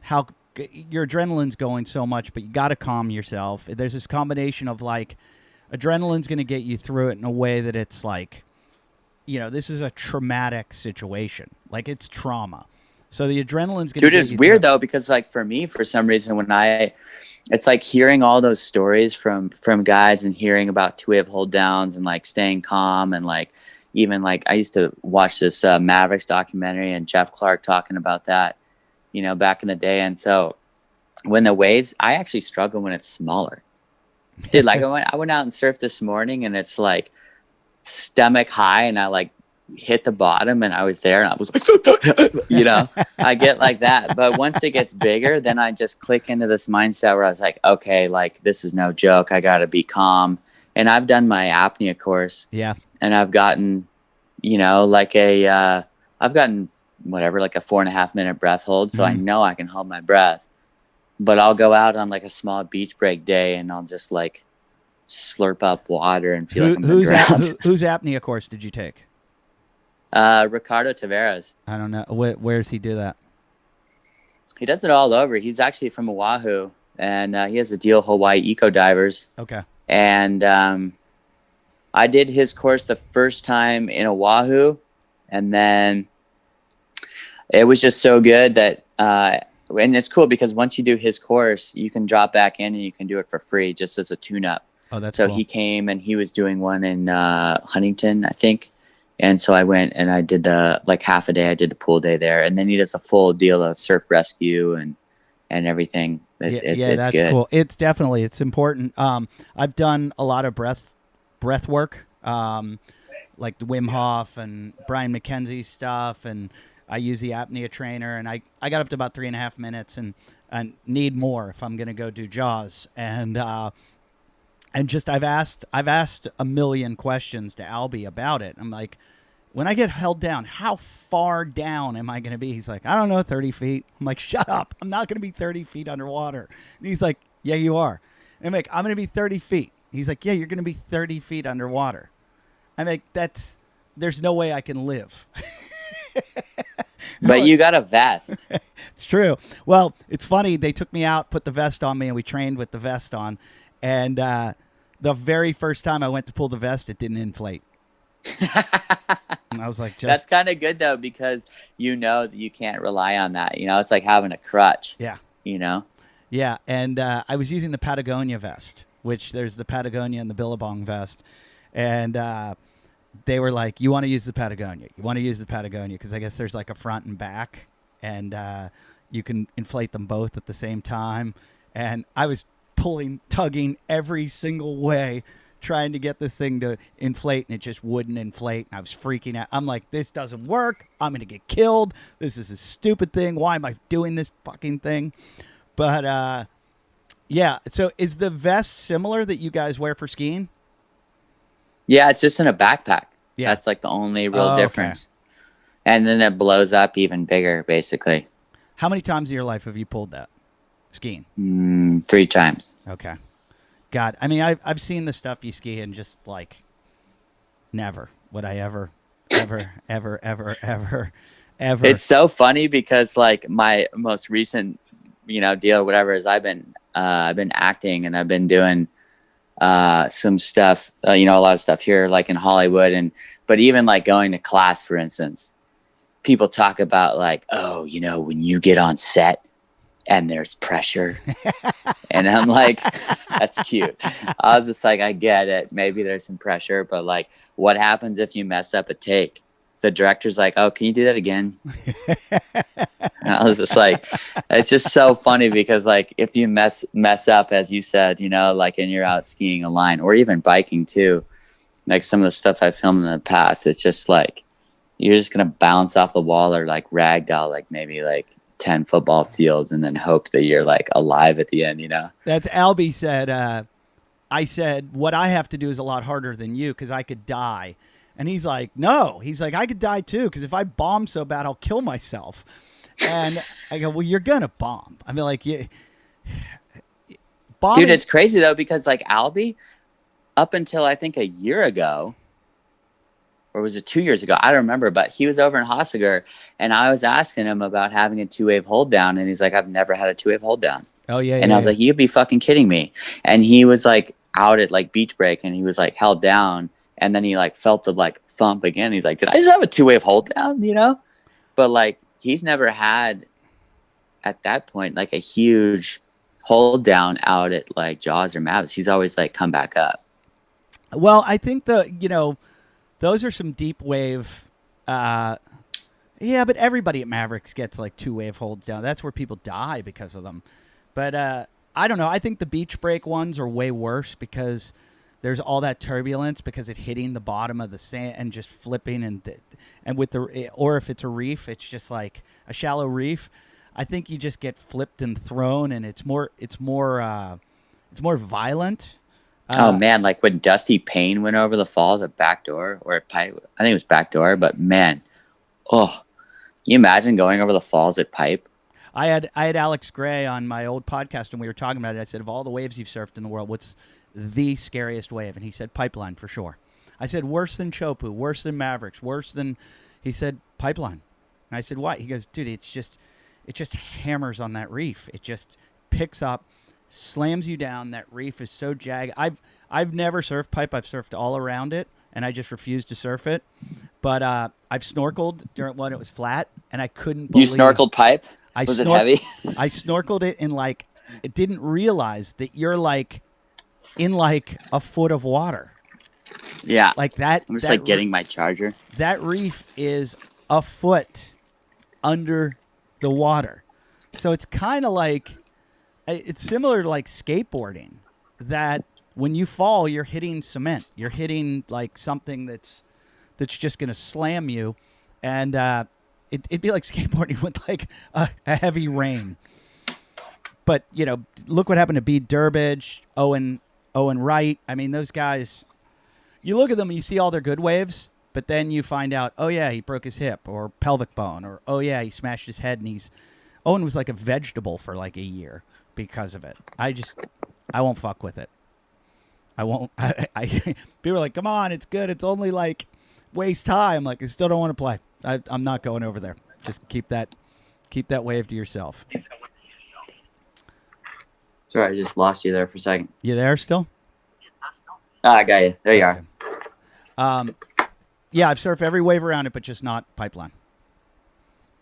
how your adrenaline's going so much, but you got to calm yourself. There's this combination of like adrenaline's going to get you through it in a way that it's like, you know, this is a traumatic situation. Like it's trauma. So the adrenaline's going to Dude, it's weird though, because like for me, for some reason, it's like hearing all those stories from guys and hearing about 2-wave hold downs and like staying calm. And like, even like I used to watch this Mavericks documentary and Jeff Clark talking about that, you know, back in the day. And so when the waves, I actually struggle when it's smaller. Dude, like I went out and surfed this morning and it's like stomach high and I like hit the bottom and I was there and I was like, you know, I get like that. But once it gets bigger, then I just click into this mindset where I was like, okay, like this is no joke. I got to be calm. And I've done my apnea course. Yeah. And I've gotten, you know, like I've gotten whatever, like a 4.5 minute breath hold. So I know I can hold my breath, but I'll go out on like a small beach break day and I'll just like slurp up water and feel like I'm going to drown. Whose apnea course did you take? Ricardo Tavares. I don't know. Where does he do that? He does it all over. He's actually from Oahu, and he has a deal Hawaii Eco Divers. Okay. And I did his course the first time in Oahu, and then it was just so good that and it's cool because once you do his course, you can drop back in and you can do it for free just as a tune-up. Oh, that's so cool. He came and he was doing one in Huntington, I think. And so I went and I did half a day. I did the pool day there, and then he does a full deal of surf rescue and everything. It's that's good. Cool. It's important. I've done a lot of breath work, like the Wim Hof and Brian McKenzie's stuff, and I use the apnea trainer, and I got up to about 3.5 minutes, and need more if I'm going to go do Jaws, and just I've asked a million questions to Albie about it. I'm like, when I get held down, how far down am I going to be? He's like, I don't know, 30 feet. I'm like, shut up. I'm not going to be 30 feet underwater. And he's like, yeah, you are. And I'm like, I'm going to be 30 feet. He's like, yeah, you're going to be 30 feet underwater. I'm like, there's no way I can live. But you got a vest. It's true. Well, it's funny. They took me out, put the vest on me, and we trained with the vest on. And the very first time I went to pull the vest, it didn't inflate. And I was like, that's kind of good though, because you know that you can't rely on that. You know, it's like having a crutch. Yeah. You know? Yeah. And I was using the Patagonia vest, which there's the Patagonia and the Billabong vest. And they were like, you want to use the Patagonia. You want to use the Patagonia because I guess there's like a front and back, and you can inflate them both at the same time. And I was tugging every single way, trying to get this thing to inflate, and it just wouldn't inflate. And I was freaking out. I'm like, this doesn't work. I'm going to get killed. This is a stupid thing. Why am I doing this fucking thing? But yeah. So is the vest similar that you guys wear for skiing? Yeah, it's just in a backpack. Yeah. That's like the only real difference. Okay. And then it blows up even bigger, basically. How many times in your life have you pulled that skiing? 3 times. Okay. God, I mean, I've seen the stuff you ski and just like, never would I ever. It's so funny because like my most recent, deal or whatever is I've been acting, and I've been doing some stuff, a lot of stuff here, like in Hollywood, but even like going to class, for instance, people talk about like, oh, when you get on set and there's pressure. And I'm like, that's cute. I was just like, I get it. Maybe there's some pressure, but like, what happens if you mess up a take? The director's like, oh, can you do that again? And I was just like, it's just so funny because like, if you mess up, as you said, like, and you're out skiing a line or even biking too, like some of the stuff I filmed in the past, it's just like, you're just going to bounce off the wall or like ragdoll, like maybe like 10 football fields, and then hope that you're like alive at the end, That's Albie said, I said, what I have to do is a lot harder than you because I could die. And he's like, no. He's like, I could die too because if I bomb so bad, I'll kill myself. And I go, well, you're going to bomb. I mean, like, bombing. Dude, it's crazy though because like Albie, up until I think a year ago, or was it 2 years ago? I don't remember, but he was over in Hossiger, and I was asking him about having a 2-wave hold down, and he's like, I've never had a 2-wave hold down. Oh, yeah. And I was like, you'd be fucking kidding me. And he was like out at like beach break, and he was like held down, and then he like felt the like thump again. He's like, did I just have a 2-wave hold down, But like, he's never had at that point like a huge hold down out at like Jaws or Mavis. He's always like come back up. Well, I think those are some deep wave. Yeah, but everybody at Mavericks gets like 2-wave holds down. That's where people die because of them. But I don't know. I think the beach break ones are way worse because there's all that turbulence because it's hitting the bottom of the sand and just flipping and with or if it's a reef, it's just like a shallow reef. I think you just get flipped and thrown, and it's more violent. Oh man, like when Dusty Payne went over the falls at Backdoor or at Pipe, I think it was Backdoor, but man, you imagine going over the falls at Pipe? I had Alex Gray on my old podcast, and we were talking about it. I said, of all the waves you've surfed in the world, what's the scariest wave? And he said Pipeline for sure. I said, worse than Chopu, worse than Mavericks, worse than... He said, Pipeline. And I said, why? He goes, dude, it just hammers on that reef. It just picks up, slams you down. That reef is so jagged. I've never surfed Pipe. I've surfed all around it, and I just refused to surf it. But I've snorkeled during when it was flat, and I couldn't believe... You snorkeled Pipe? Was it heavy? I snorkeled it in it didn't realize that you're in a foot of water. Yeah. Like that. I'm just getting my charger. That reef is a foot under the water. So it's kind of it's similar to skateboarding, that when you fall, you're hitting cement. You're hitting something that's just going to slam you. And, it'd be like skateboarding with a heavy rain. But, look what happened to Bede Durbridge, Owen Wright. I mean, those guys, you look at them and you see all their good waves, but then you find out, oh, yeah, he broke his hip or pelvic bone, or, oh, yeah, he smashed his head. And Owen was like a vegetable for a year because of it. I won't fuck with it. I won't. People are like, come on, it's good. It's only waist high. I'm like, I still don't want to play. I'm not going over there. Just keep that wave to yourself. Sorry, I just lost you there for a second. You there still? I got you. There you are. Yeah, I've surfed every wave around it, but just not Pipeline.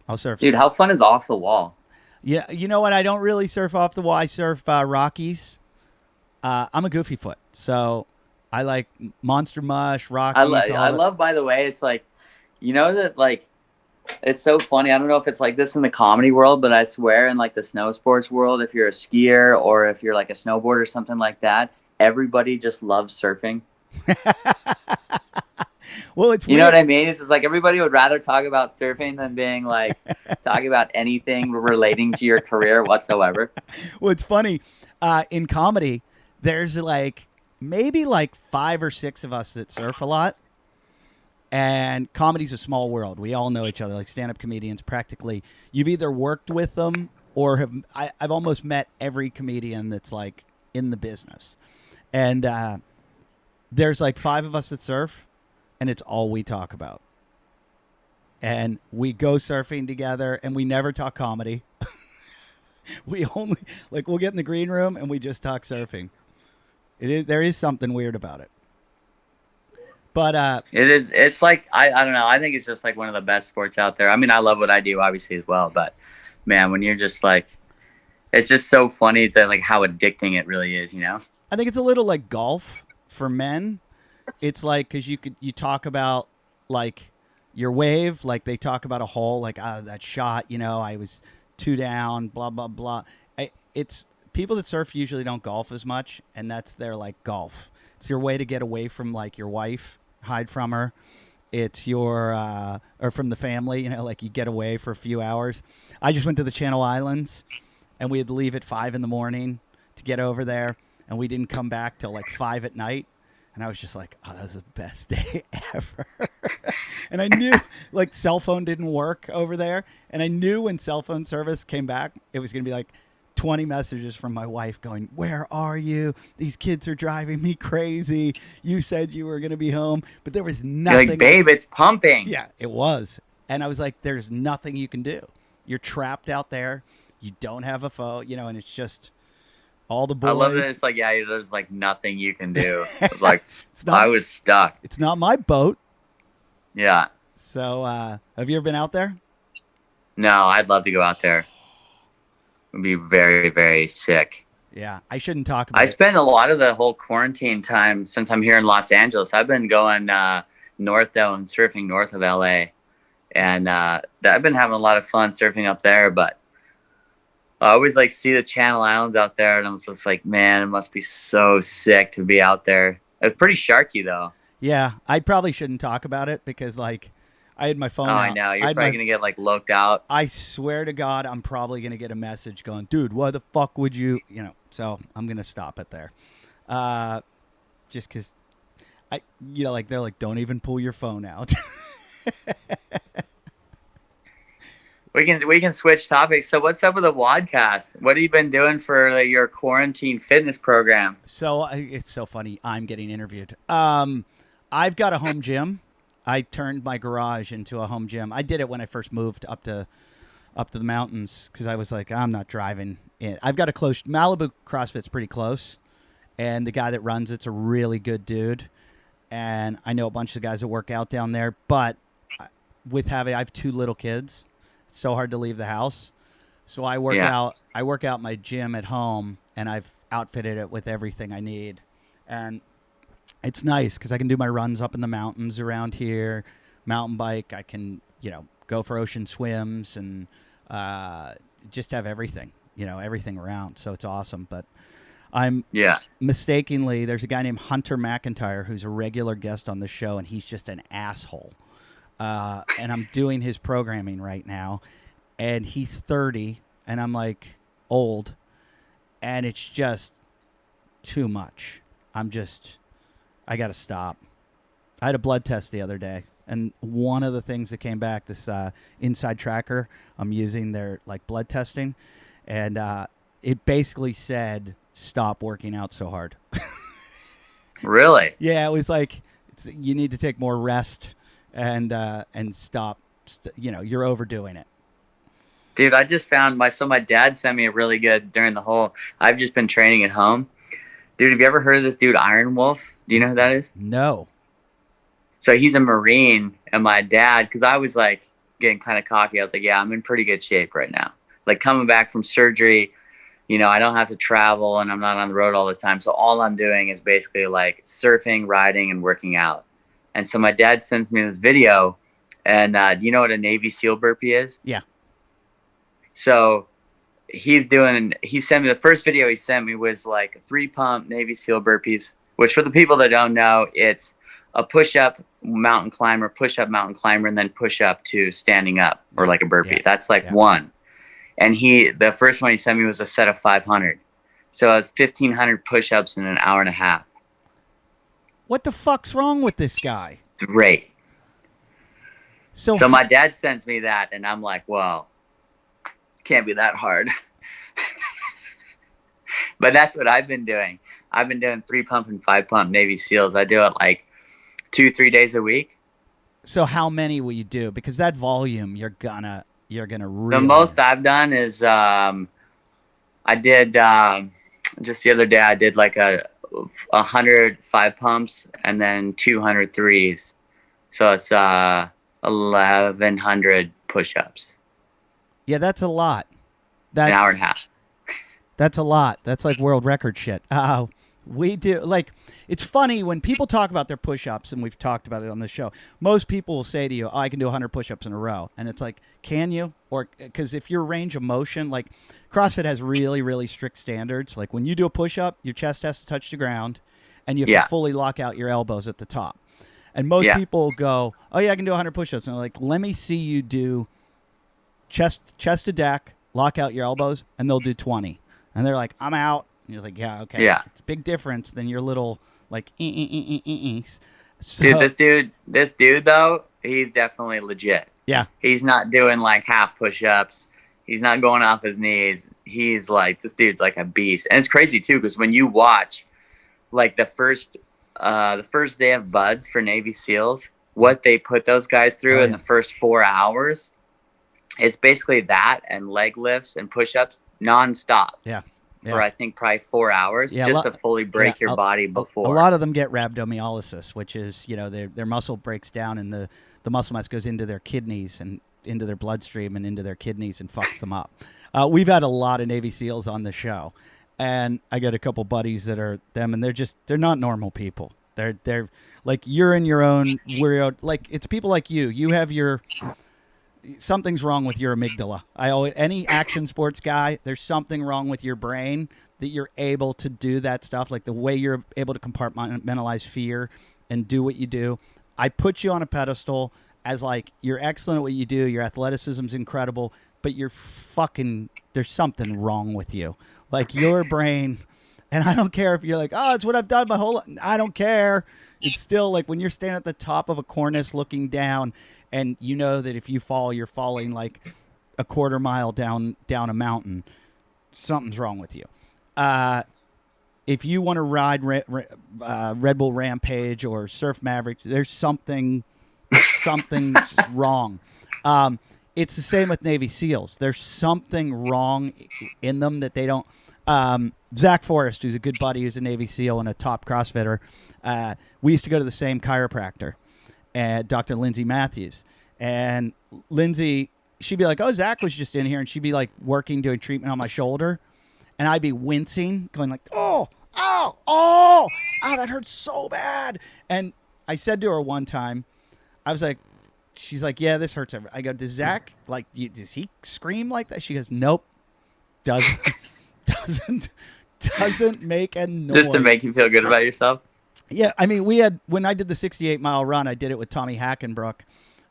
I'll surf. Dude, how fun is off the wall? Yeah, you know what? I don't really surf off the wall. I surf Rockies. I'm a goofy foot, so I like Monster Mush, Rockies. I love, by the way, it's that it's so funny. I don't know if it's like this in the comedy world, but I swear in the snow sports world, if you're a skier or if you're a snowboarder or something like that, everybody just loves surfing. Well, it's you know what I mean? It's just everybody would rather talk about surfing than being talking about anything relating to your career whatsoever. Well, it's funny. In comedy, there's maybe 5 or 6 of us that surf a lot. And comedy's a small world. We all know each other, stand-up comedians. Practically, you've either worked with them or I've almost met every comedian that's in the business. And there's 5 of us that surf, and it's all we talk about. And we go surfing together, and we never talk comedy. We only we'll get in the green room and we just talk surfing. There is something weird about it. But it is. It's I don't know. I think it's just one of the best sports out there. I mean, I love what I do, obviously, as well. But man, when you're just it's just so funny that how addicting it really is. I think it's a little like golf for men. It's because you talk about your wave, they talk about a hole, that shot. I was 2 down, blah blah blah. It's people that surf usually don't golf as much, and that's their golf. It's your way to get away from your wife. Hide from her. It's your or from the family, you get away for a few hours. I just went to the Channel Islands, and we had to leave at 5 a.m. to get over there, and we didn't come back till 5 at night. And I was just oh, that was the best day ever. And I knew cell phone didn't work over there, and I knew when cell phone service came back, it was gonna be 20 messages from my wife going, where are you? These kids are driving me crazy. You said you were going to be home, but there was nothing. You're babe, it's pumping. Yeah, it was. And I was there's nothing you can do. You're trapped out there. You don't have a phone, and it's just all the boys. I love that it's there's nothing you can do. It's I was stuck. It's not my boat. Yeah. So, have you ever been out there? No, I'd love to go out there. Would be very, very sick. Yeah, I shouldn't talk about it. I spend a lot of the whole quarantine time since I'm here in Los Angeles. I've been going north, though, and surfing north of LA. And I've been having a lot of fun surfing up there. But I always see the Channel Islands out there. And I'm just man, it must be so sick to be out there. It's pretty sharky, though. Yeah, I probably shouldn't talk about it because, I had my phone out. I know. You're probably going to get, looked out. I swear to God, I'm probably going to get a message going, dude, why the fuck would you, so I'm going to stop it there. Just because, they're don't even pull your phone out. We can switch topics. So what's up with the WODcast? What have you been doing for your quarantine fitness program? So it's so funny. I'm getting interviewed. I've got a home gym. I turned my garage into a home gym. I did it when I first moved up to the mountains because I was like, I'm not driving in. I've got a close Malibu CrossFit's pretty close, and the guy that runs it's a really good dude. And I know a bunch of guys that work out down there, but I have 2 little kids. It's so hard to leave the house. So I work out my gym at home, and I've outfitted it with everything I need. And it's nice because I can do my runs up in the mountains around here, mountain bike. I can, go for ocean swims and just have everything, everything around. So it's awesome. But I'm mistakenly, there's a guy named Hunter McIntyre who's a regular guest on the show, and he's just an asshole. And I'm doing his programming right now, and he's 30, and I'm like old, and it's just too much. I got to stop. I had a blood test the other day, and one of the things that came back, this Inside Tracker, I'm using their blood testing, and it basically said, stop working out so hard. Really? Yeah, it was like, you need to take more rest and stop. You're overdoing it. Dude, I just found my dad sent me a really good during the whole, I've just been training at home. Dude, have you ever heard of this dude, Iron Wolf? Do you know who that is? No. So he's a Marine, and my dad, because I was getting kind of cocky. I was like, yeah, I'm in pretty good shape right now. Coming back from surgery, I don't have to travel and I'm not on the road all the time. So all I'm doing is basically surfing, riding, and working out. And so my dad sends me this video, and do you know what a Navy SEAL burpee is? Yeah. So he sent me the first video he sent me was 3 pump Navy SEAL burpees, which for the people that don't know, it's a push-up mountain climber, and then push-up to standing up, or a burpee. Yeah. That's one. And the first one he sent me was a set of 500. So it was 1,500 push-ups in an hour and a half. What the fuck's wrong with this guy? Great. So my dad sends me that, and I'm like, well, can't be that hard. But that's what I've been doing. I've been doing 3 pump and 5 pump Navy SEALs. I do it 2-3 days a week. So how many will you do? Because that volume, you're gonna really. The most I've done is I did just the other day. I did 100 5 pumps and then 200 threes. So it's 1,100 push-ups. Yeah, that's a lot. That's an hour and a half. That's a lot. That's world record shit. We do it's funny when people talk about their push-ups, and we've talked about it on the show. Most people will say to you, I can do 100 push-ups in a row. And it's can you? Or because if your range of motion, CrossFit has really, really strict standards. When you do a push-up, your chest has to touch the ground, and you have to fully lock out your elbows at the top. And most people go, oh yeah, I can do 100 push-ups. And they're let me see you do chest to deck, lock out your elbows, and they'll do 20. And they're like, I'm out. And you're like, yeah, okay. Yeah. It's a big difference than your little So, dude, this dude though, he's definitely legit. Yeah. He's not doing half push-ups. He's not going off his knees. He's this dude's a beast. And it's crazy too, because when you watch the first day of buds for Navy SEALs, what they put those guys through in the first 4 hours, it's basically that and leg lifts and push-ups nonstop. Yeah. For I think probably 4 hours, just to fully break your body before. A lot of them get rhabdomyolysis, which is their muscle breaks down and the muscle mass goes into their kidneys and into their bloodstream and into their kidneys and fucks them up. We've had a lot of Navy SEALs on the show, and I got a couple buddies that are them, and they're not normal people. They're you're in your own weird. It's people like you. You have your. Something's wrong with your amygdala. Any action sports guy, there's something wrong with your brain that you're able to do that stuff, the way you're able to compartmentalize fear and do what you do. I put you on a pedestal as you're excellent at what you do. Your athleticism's incredible, but there's something wrong with you. Your brain, and I don't care if you're it's what I've done my whole life. I don't care. It's still when you're standing at the top of a cornice looking down, and you know that if you fall, you're falling a quarter mile down a mountain, something's wrong with you. If you want to ride Red Bull Rampage or Surf Mavericks, there's something's wrong. It's the same with Navy SEALs. There's something wrong in them that they don't. Zach Forrest, who's a good buddy, who's a Navy SEAL and a top CrossFitter, we used to go to the same chiropractor, Dr. Lindsay Matthews. And Lindsay, she'd be like, "Oh, Zach was just in here," and she'd be like doing treatment on my shoulder, and I'd be wincing, going like, "Oh, that hurts so bad." And I said to her one time, I was like, she's like, "Yeah, this hurts." I go, "Does Zach, does he scream like that?" She goes, "Nope, doesn't make a noise." Just to make you feel good about yourself? Yeah, I mean, when I did the 68-mile run, I did it with Tommy Hackenbrook,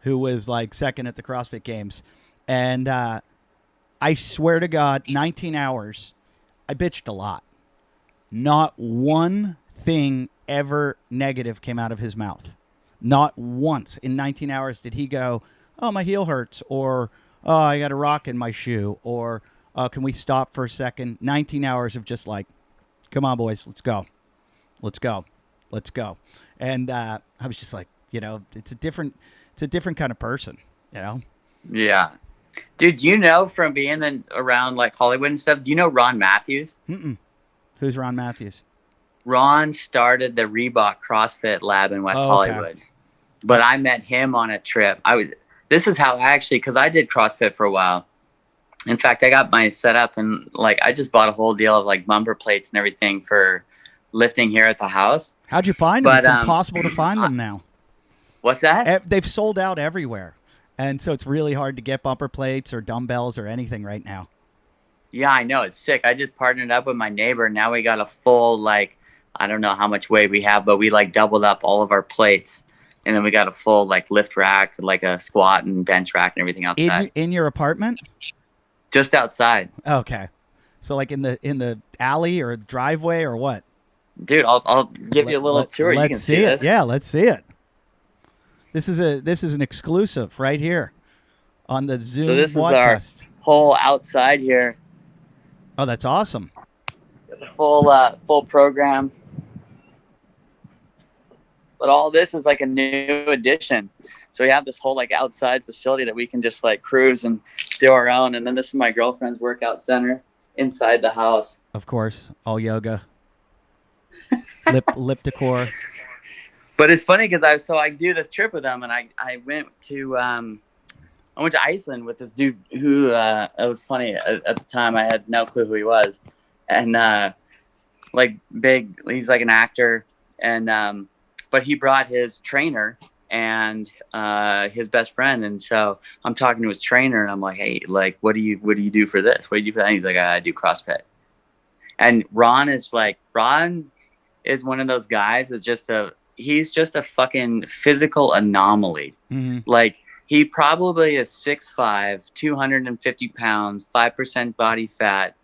who was like second at the CrossFit Games. And I swear to God, 19 hours, I bitched a lot. Not one thing ever negative came out of his mouth. Not once in 19 hours did he go, "Oh, my heel hurts," or "Oh, I got a rock in my shoe," or "Can we stop for a second?" 19 hours of just like, "Come on, boys, let's go. Let's go. Let's go." And I was just like, it's a different kind of person, Yeah. Dude, from being around like Hollywood and stuff, do you know Ron Matthews? Mm-mm. Who's Ron Matthews? Ron started the Reebok CrossFit lab in West Hollywood. But I met him on a trip. This is how because I did CrossFit for a while. In fact, I got my setup and I just bought a whole deal of like bumper plates and everything for lifting here at the house. How'd you find them? It's impossible to find them now. What's that? They've sold out everywhere. And so it's really hard to get bumper plates or dumbbells or anything right now. Yeah, I know. It's sick. I just partnered up with my neighbor. Now we got a full, I don't know how much weight we have, but we doubled up all of our plates. And then we got a full lift rack, a squat and bench rack and everything outside. In your apartment? Just outside. Okay. So in the alley or driveway or what? Dude, I'll give you a little tour. You can see it. This. Yeah, let's see it. This is an exclusive right here on the Zoom. So this WODcast. Is our whole outside here. Oh, that's awesome. The full program. But all this is a new addition. So we have this whole outside facility that we can just cruise and do our own. And then this is my girlfriend's workout center inside the house. Of course, all yoga, lip decor. But it's funny because I do this trip with them, and I went to Iceland with this dude who it was funny at the time. I had no clue who he was, and big. He's an actor, and but he brought his trainer and his best friend, and so I'm talking to his trainer, and I'm like, "Hey, what do you do for this? What do you do for that?" And he's like, "I do CrossFit." And Ron is one of those guys that's he's just a fucking physical anomaly. Mm-hmm. He probably is 6'5", 250 pounds, 5% body fat,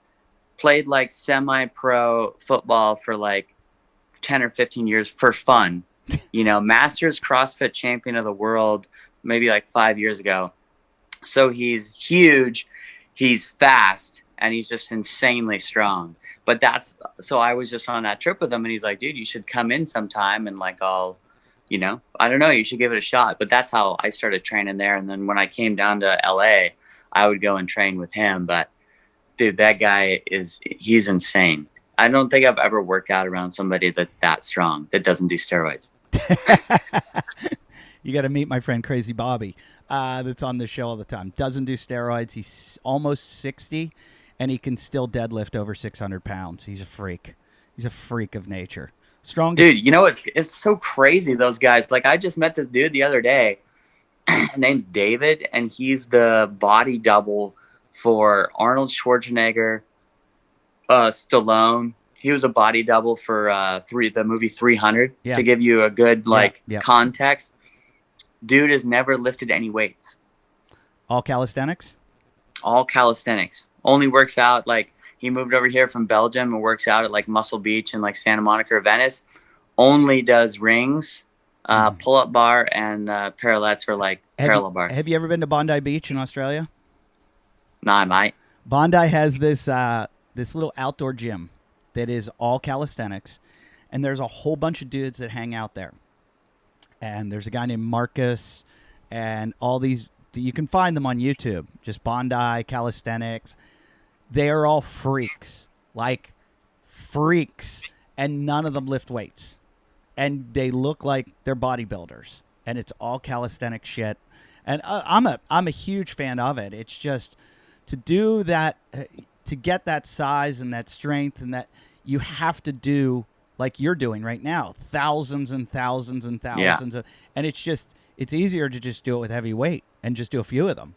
played semi-pro football for 10 or 15 years for fun. Masters CrossFit champion of the world, maybe 5 years ago. So he's huge, he's fast, and he's just insanely strong. But so I was just on that trip with him, and he's like, "Dude, you should come in sometime, and I'll, I don't know, you should give it a shot." But that's how I started training there. And then when I came down to LA, I would go and train with him. But dude, that guy he's insane. I don't think I've ever worked out around somebody that's that strong, that doesn't do steroids. You got to meet my friend Crazy Bobby, that's on the show all the time. Doesn't do steroids. He's almost 60, and he can still deadlift over 600 pounds. He's a freak. He's a freak of nature. Strong. Dude, it's so crazy, those guys. I just met this dude the other day. His name's David, and he's the body double for Arnold Schwarzenegger, Stallone. He was a body double for the movie 300. Yeah. To give you a good context. Dude has never lifted any weights. All calisthenics? All calisthenics. Only works out he moved over here from Belgium and works out at Muscle Beach and Santa Monica or Venice. Only does rings, pull-up bar, and parallettes or parallel bar. Have you ever been to Bondi Beach in Australia? Nah, I might. Bondi has this this little outdoor gym that is all calisthenics, and there's a whole bunch of dudes that hang out there. And there's a guy named Marcus, and all these. You can find them on YouTube. Just Bondi Calisthenics. They are all freaks, like freaks, and none of them lift weights. And they look like they're bodybuilders, and it's all calisthenic shit. And I'm a huge fan of it. It's just to do that, to get that size and that strength, and that you have to do like you're doing right now, thousands and thousands and thousands of, and it's easier to just do it with heavy weight and just do a few of them.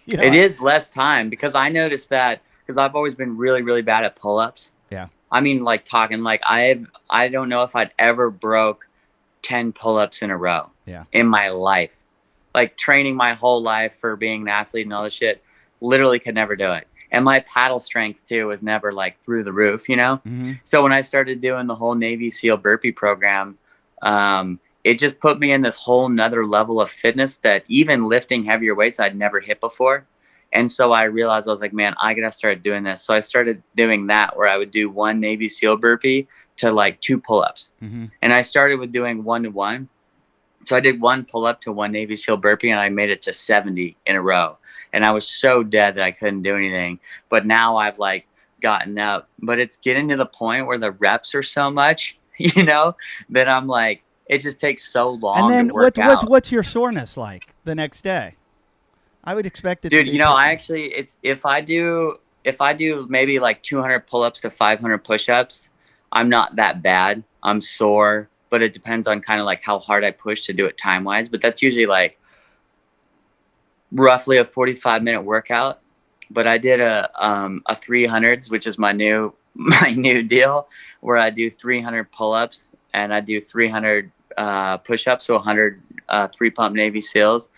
You know? It is less time, because I noticed that, because I've always been really, really bad at pull-ups. Yeah. I mean, like talking, like I don't know if I'd ever broke 10 pull-ups in a row in my life. Like training my whole life for being an athlete and all this shit, literally could never do it. And my paddle strength too was never like through the roof, you know? Mm-hmm. So when I started doing the whole Navy SEAL burpee program, it just put me in this whole nother level of fitness that even lifting heavier weights I'd never hit before. And so I realized, I was like, man, I gotta start doing this. So I started doing that, where I would do one Navy SEAL burpee to like 2 pull-ups. Mm-hmm. And I started with doing 1-to-1. So I did 1 pull-up to 1 Navy SEAL burpee, and I made it to 70 in a row. And I was so dead that I couldn't do anything. But now I've like gotten up. But it's getting to the point where the reps are so much, you know, that I'm like, it just takes so long. And then to work out. what's your soreness like the next day? I would expect it. Dude, to be you know, I actually, it's if I do maybe like 200 pull-ups to 500 push-ups, I'm not that bad. I'm sore, but it depends on kind of like how hard I push to do it time-wise. But that's usually like roughly a 45-minute workout. But I did a 300s, which is my new deal, where I do 300 pull-ups and I do 300 push-ups, so 100 3-pump Navy SEALs.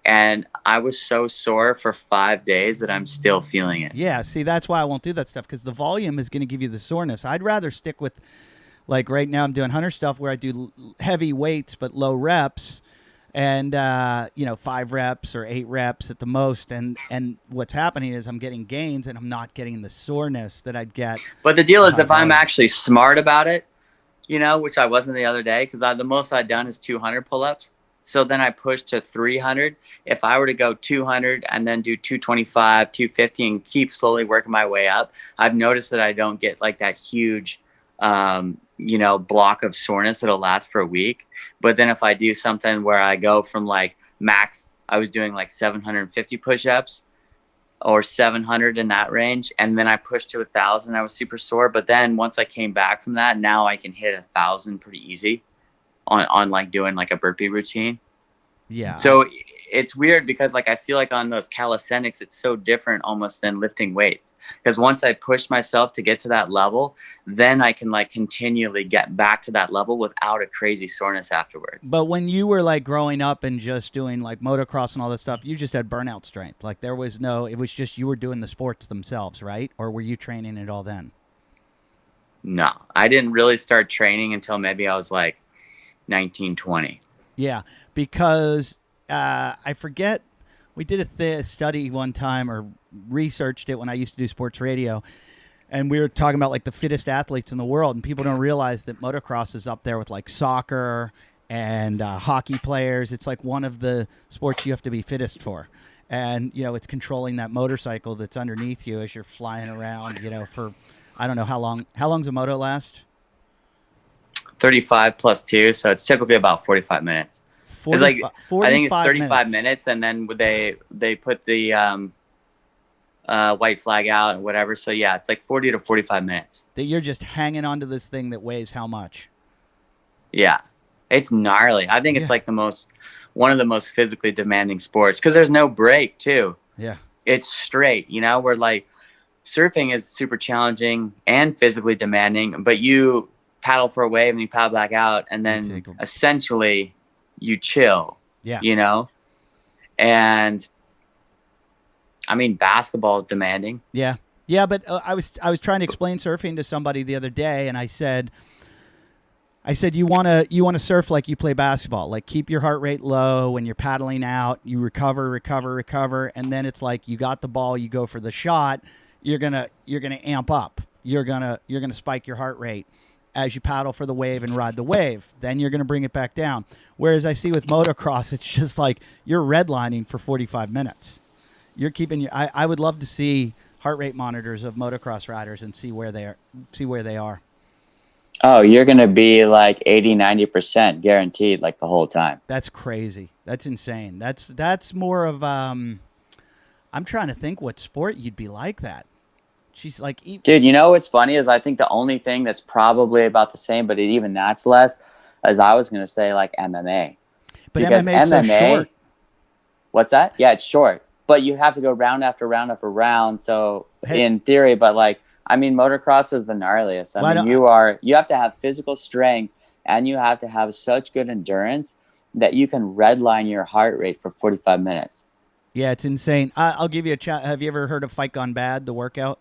And I was so sore for 5 days that I'm still feeling it. Yeah, see, that's why I won't do that stuff, because the volume is going to give you the soreness. I'd rather stick with, like right now I'm doing hunter stuff where I do heavy weights but low reps, and 5 reps or 8 reps at the most. And what's happening is I'm getting gains and I'm not getting the soreness that I'd get. But the deal is, if volume. I'm actually smart about it, you know, which I wasn't the other day, because the most I'd done is 200 pull-ups. So then I pushed to 300. If I were to go 200 and then do 225, 250 and keep slowly working my way up, I've noticed that I don't get like that huge, block of soreness that'll last for a week. But then if I do something where I go from like max, I was doing like 750 push-ups or 700 in that range. And then I pushed to 1,000. I was super sore. But then once I came back from that, now I can hit 1,000 pretty easy on like doing like a burpee routine. Yeah. So it's weird, because like I feel like on those calisthenics, it's so different almost than lifting weights, because once I push myself to get to that level, then I can like continually get back to that level without a crazy soreness afterwards. But when you were like growing up and just doing like motocross and all this stuff, you just had burnout strength. Like it was just you were doing the sports themselves, right? Or were you training it all then? No, I didn't really start training until maybe I was like 19, 20. Yeah, because I forget, we did a study one time, or researched it when I used to do sports radio, and we were talking about like the fittest athletes in the world, and people don't realize that motocross is up there with like soccer and hockey players. It's like one of the sports you have to be fittest for. And, it's controlling that motorcycle that's underneath you as you're flying around, for, I don't know how long. How long's a moto last? 35 plus 2, so it's typically about 45 minutes. It's like, I think it's 35 minutes, and then they put the white flag out and whatever. So yeah, it's like 40 to 45 minutes. That you're just hanging onto this thing that weighs how much? Yeah, it's gnarly. I think it's like one of the most physically demanding sports, because there's no break too. Yeah, it's straight. Where like surfing is super challenging and physically demanding, but you paddle for a wave and you paddle back out, and then essentially you chill. Yeah. And I mean, basketball is demanding. Yeah. Yeah. But I was trying to explain surfing to somebody the other day, and I said, I said you want to surf like you play basketball. Like keep your heart rate low when you're paddling out. You recover, and then it's like you got the ball, you go for the shot. You're gonna amp up. You're gonna spike your heart rate as you paddle for the wave and ride the wave. Then you're gonna bring it back down. Whereas I see with motocross, it's just like you're redlining for 45 minutes. You're keeping your. I would love to see heart rate monitors of motocross riders and see where they are. Oh, you're going to be like 80-90% guaranteed like the whole time. That's crazy. That's insane. That's more of I'm trying to think what sport you'd be like that. She's like, dude, you know what's funny is I think the only thing that's probably about the same, but even that's less, as I was going to say like MMA. But MMA is so short. What's that? Yeah, it's short, but you have to go round after round after round. So in theory, but like, I mean, motocross is the gnarliest. I mean, you have to have physical strength and you have to have such good endurance that you can redline your heart rate for 45 minutes. Yeah, it's insane. I'll give you a chat. Have you ever heard of Fight Gone Bad, the workout?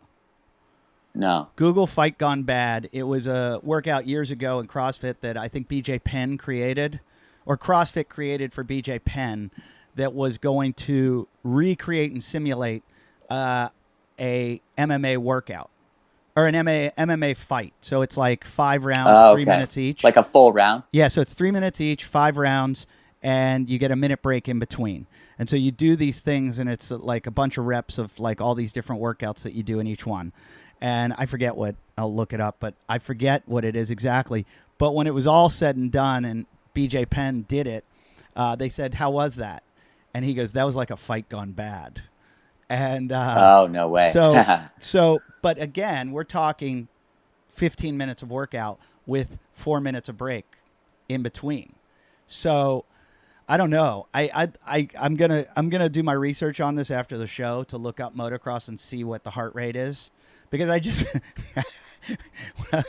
No. Google Fight Gone Bad. It was a workout years ago in CrossFit that I think BJ Penn created, or CrossFit created for BJ Penn, that was going to recreate and simulate a MMA workout. Or an MMA fight. So it's like 5 rounds, 3 minutes each. Like a full round? Yeah, so it's 3 minutes each, 5 rounds, and you get a minute break in between. And so you do these things, and it's like a bunch of reps of like all these different workouts that you do in each one. And I forget I'll look it up, but I forget what it is exactly. But when it was all said and done and BJ Penn did it, they said, "How was that?" And he goes, "That was like a fight gone bad." And oh, no way. But again, we're talking 15 minutes of workout with 4 minutes of break in between. So I don't know. I'm gonna do my research on this after the show to look up motocross and see what the heart rate is, because I just when I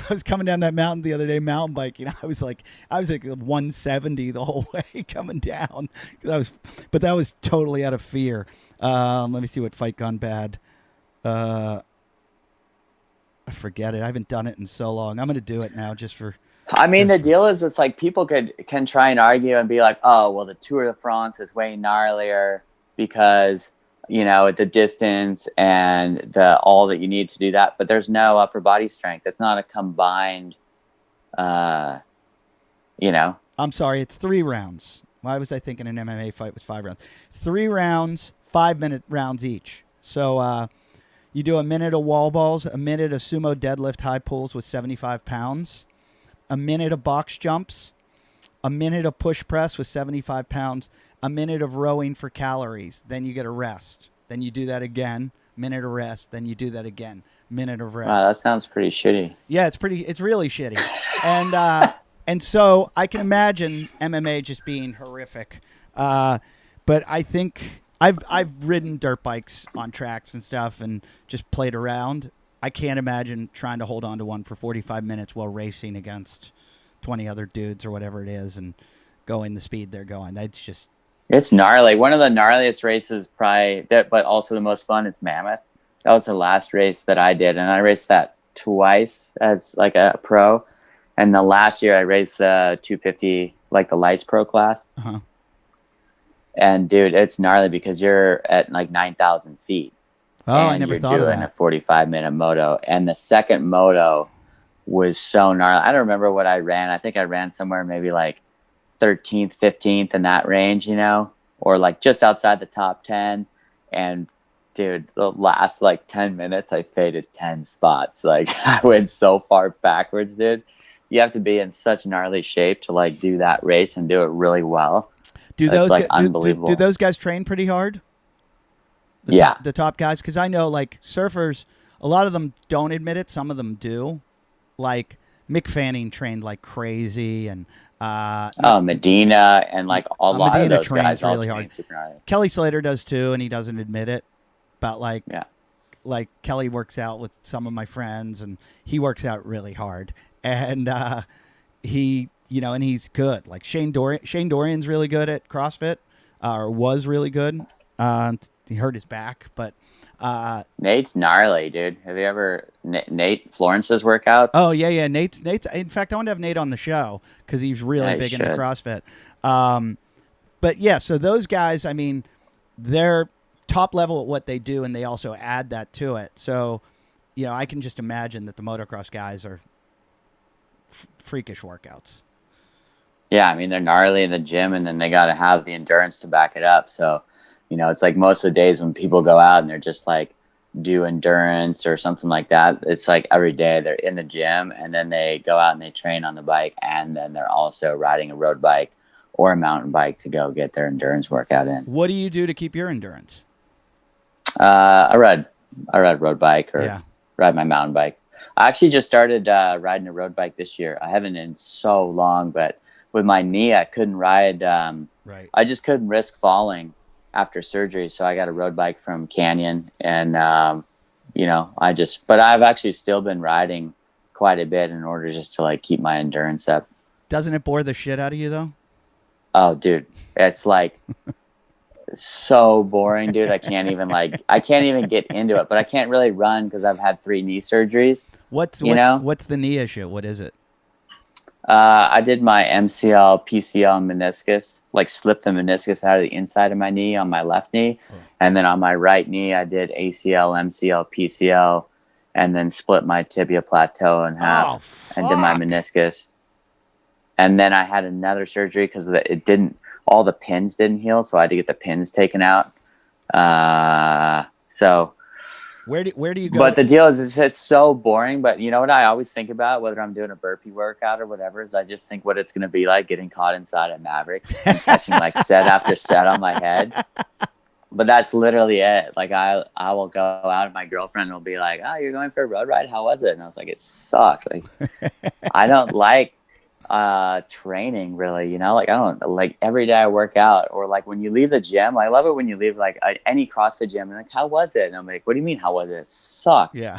was coming down that mountain the other day mountain biking, I was like 170 the whole way coming down. But that was totally out of fear. Let me see what Fight Gone Bad. I forget it. I haven't done it in so long. I'm going to do it now just for. I mean, the deal is, it's like people can try and argue and be like, oh, well, the Tour de France is way gnarlier because, you know, the distance and all that you need to do that. But there's no upper body strength. It's not a combined, you know. I'm sorry. It's 3 rounds. Why was I thinking an MMA fight was 5 rounds? It's 3 rounds, 5-minute rounds each. So you do a minute of wall balls, a minute of sumo deadlift high pulls with 75 pounds, a minute of box jumps, a minute of push press with 75 pounds, a minute of rowing for calories. Then you get a rest. Then you do that again, minute of rest. Then you do that again, minute of rest. Wow, that sounds pretty shitty. Yeah, it's really shitty. And so I can imagine MMA just being horrific. But I think I've ridden dirt bikes on tracks and stuff and just played around. I can't imagine trying to hold on to one for 45 minutes while racing against 20 other dudes or whatever it is and going the speed they're going. It's gnarly. One of the gnarliest races but also the most fun is Mammoth. That was the last race that I did, and I raced that twice as like a pro. And the last year I raced the 250, like the Lights Pro class. Uh-huh. And dude, it's gnarly because you're at like 9,000 feet. Oh, I never thought of that. You're doing a 45-minute moto. And the second moto was so gnarly. I don't remember what I ran. I think I ran somewhere maybe like 13th, 15th in that range, you know, or like just outside the top 10. And dude, the last like 10 minutes, I faded 10 spots. Like I went so far backwards, dude. You have to be in such gnarly shape to like do that race and do it really well. Do those guys train pretty hard? The top guys, because I know like surfers, a lot of them don't admit it. Some of them do. Like Mick Fanning trained like crazy, and Medina and like a lot Medina of those trains guys really hard. Super gnarly. Kelly Slater does too, and he doesn't admit it. But like Kelly works out with some of my friends, and he works out really hard, and he. You know, and he's good. Like Shane Dorian's really good at CrossFit, or was really good. he hurt his back, but Nate's gnarly, dude. Have you ever Nate Florence's workouts? Oh yeah. Nate's. In fact, I want to have Nate on the show because he's really big into CrossFit. But yeah, so those guys, I mean, they're top level at what they do, and they also add that to it. So, you know, I can just imagine that the motocross guys are freakish workouts. Yeah, I mean, they're gnarly in the gym, and then they got to have the endurance to back it up. So, you know, it's like most of the days when people go out and they're just like do endurance or something like that, it's like every day they're in the gym and then they go out and they train on the bike, and then they're also riding a road bike or a mountain bike to go get their endurance workout in. What do you do to keep your endurance? I ride road bike or ride my mountain bike. I actually just started riding a road bike this year. I haven't in so long, but with my knee, I couldn't ride. Right. I just couldn't risk falling after surgery. So I got a road bike from Canyon, and, you know, but I've actually still been riding quite a bit in order just to like keep my endurance up. Doesn't it bore the shit out of you though? Oh, dude, it's like so boring, dude. I can't even get into it, but I can't really run because I've had 3 knee surgeries. What's the knee issue? What is it? I did my MCL, PCL, and meniscus, like slipped the meniscus out of the inside of my knee on my left knee. Oh. And then on my right knee, I did ACL, MCL, PCL, and then split my tibia plateau in half and did my meniscus. And then I had another surgery because all the pins didn't heal. So I had to get the pins taken out. So where do you go? But the deal is it's so boring. But you know what I always think about, whether I'm doing a burpee workout or whatever, is I just think what it's going to be like getting caught inside a Maverick and catching like set after set on my head. But that's literally it. Like I will go out and my girlfriend will be like, "Oh, you're going for a road ride? How was it?" And I was like, "It sucked." Like I don't like training really, you know, like I don't like every day I work out, or like when you leave the gym, I love it when you leave like any CrossFit gym and like, how was it? And I'm like, what do you mean how was it? It sucked. Yeah.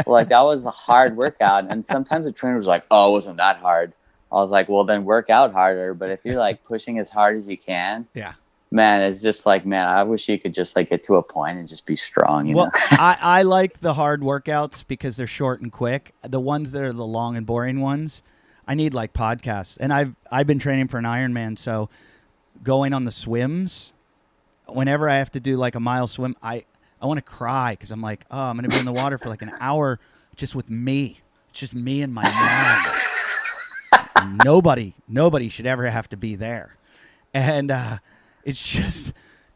Like that was a hard workout. And sometimes the trainer was like, oh, it wasn't that hard. I was like, well then work out harder. But if you're like pushing as hard as you can, yeah, man, it's just like, man, I wish you could just like get to a point and just be strong, you know? I like the hard workouts because they're short and quick. The ones that are the long and boring ones, I need like podcasts. And I've been training for an Ironman, so going on the swims, whenever I have to do like a mile swim, I want to cry because I'm like, oh, I'm going to be in the water for like an hour just with me. It's just me and my mind. Nobody should ever have to be there. And it's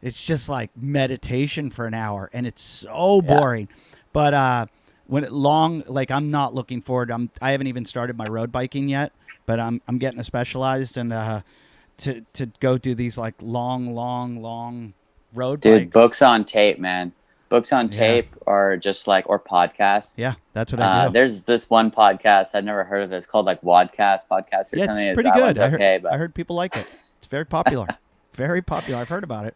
just like meditation for an hour, and it's so boring. Yeah. But when like I'm not looking forward. I haven't even started my road biking yet, but I'm getting a Specialized and to go do these like long road bikes. Dude, books on tape, man. Books on tape or just like or podcasts. Yeah, that's what I do. There's this one podcast I'd never heard of it. It's called like WODcast Podcast or something. It's pretty good. I heard people like it. It's very popular. Very popular. I've heard about it.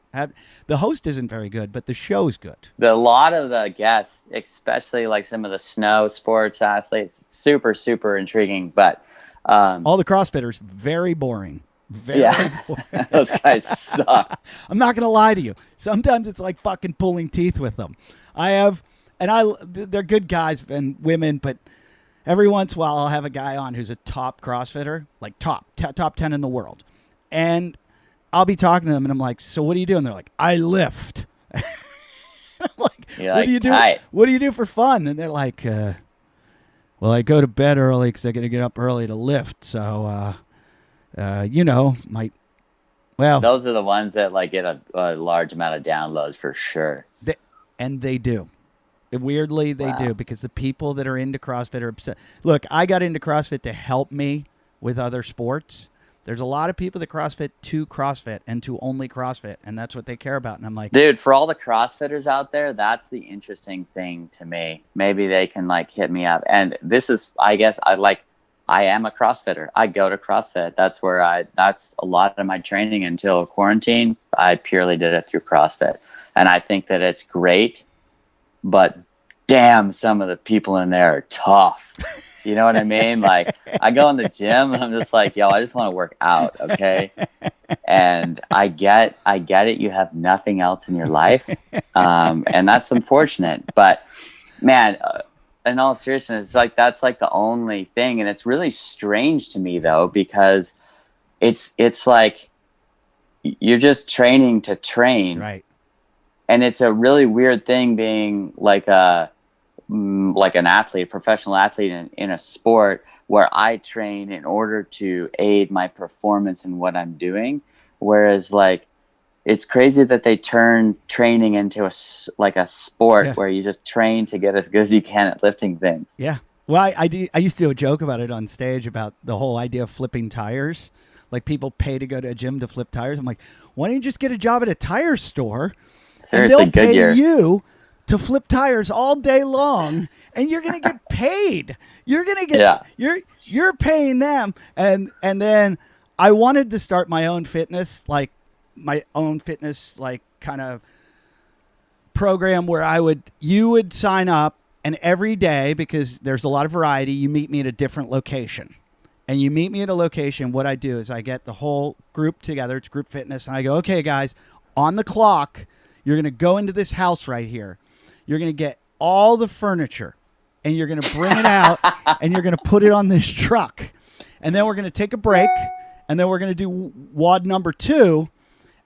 The host isn't very good, but the show's good. A lot of the guests, especially like some of the snow sports athletes, super, super intriguing. But all the CrossFitters, very boring. Very boring. Those guys suck. I'm not going to lie to you. Sometimes it's like fucking pulling teeth with them. They're good guys and women, but every once in a while I'll have a guy on who's a top CrossFitter, like top 10 in the world. And I'll be talking to them and I'm like, so what do you do? And they're like, I lift. I'm like, what do you do? What do you do for fun? And they're like, well, I go to bed early because I got to get up early to lift. So, you know, those are the ones that like get a large amount of downloads for sure. They do. Weirdly, they do, because the people that are into CrossFit are upset. Look, I got into CrossFit to help me with other sports. There's a lot of people that CrossFit to CrossFit and to only CrossFit, and that's what they care about. And I'm like, dude, for all the CrossFitters out there, that's the interesting thing to me. Maybe they can like hit me up. And this is, I guess, I am a CrossFitter. I go to CrossFit. That's a lot of my training until quarantine. I purely did it through CrossFit. And I think that it's great, but damn, some of the people in there are tough. You know what I mean? Like, I go in the gym and I'm just like, yo, I just want to work out, okay? And I get it. You have nothing else in your life, and that's unfortunate. But man, in all seriousness, it's like that's like the only thing, and it's really strange to me though, because it's like you're just training to train, Right? And it's a really weird thing being like an athlete, professional athlete in a sport where I train in order to aid my performance in what I'm doing. Whereas like, it's crazy that they turn training into a sport where you just train to get as good as you can at lifting things. Yeah. Well, I used to do a joke about it on stage about the whole idea of flipping tires. Like, people pay to go to a gym to flip tires. I'm like, why don't you just get a job at a tire store? Seriously, and they'll pay Goodyear. you to flip tires all day long, and you're gonna get paid. You're gonna get you're paying them, and then I wanted to start my own fitness, like kind of program where you would sign up, and every day, because there's a lot of variety, you meet me at a different location. And you meet me at a location, what I do is I get the whole group together, it's group fitness, and I go, okay, guys, on the clock, you're going to go into this house right here. You're going to get all the furniture, and you're going to bring it out, and you're going to put it on this truck. And then we're going to take a break, and then we're going to do WOD number 2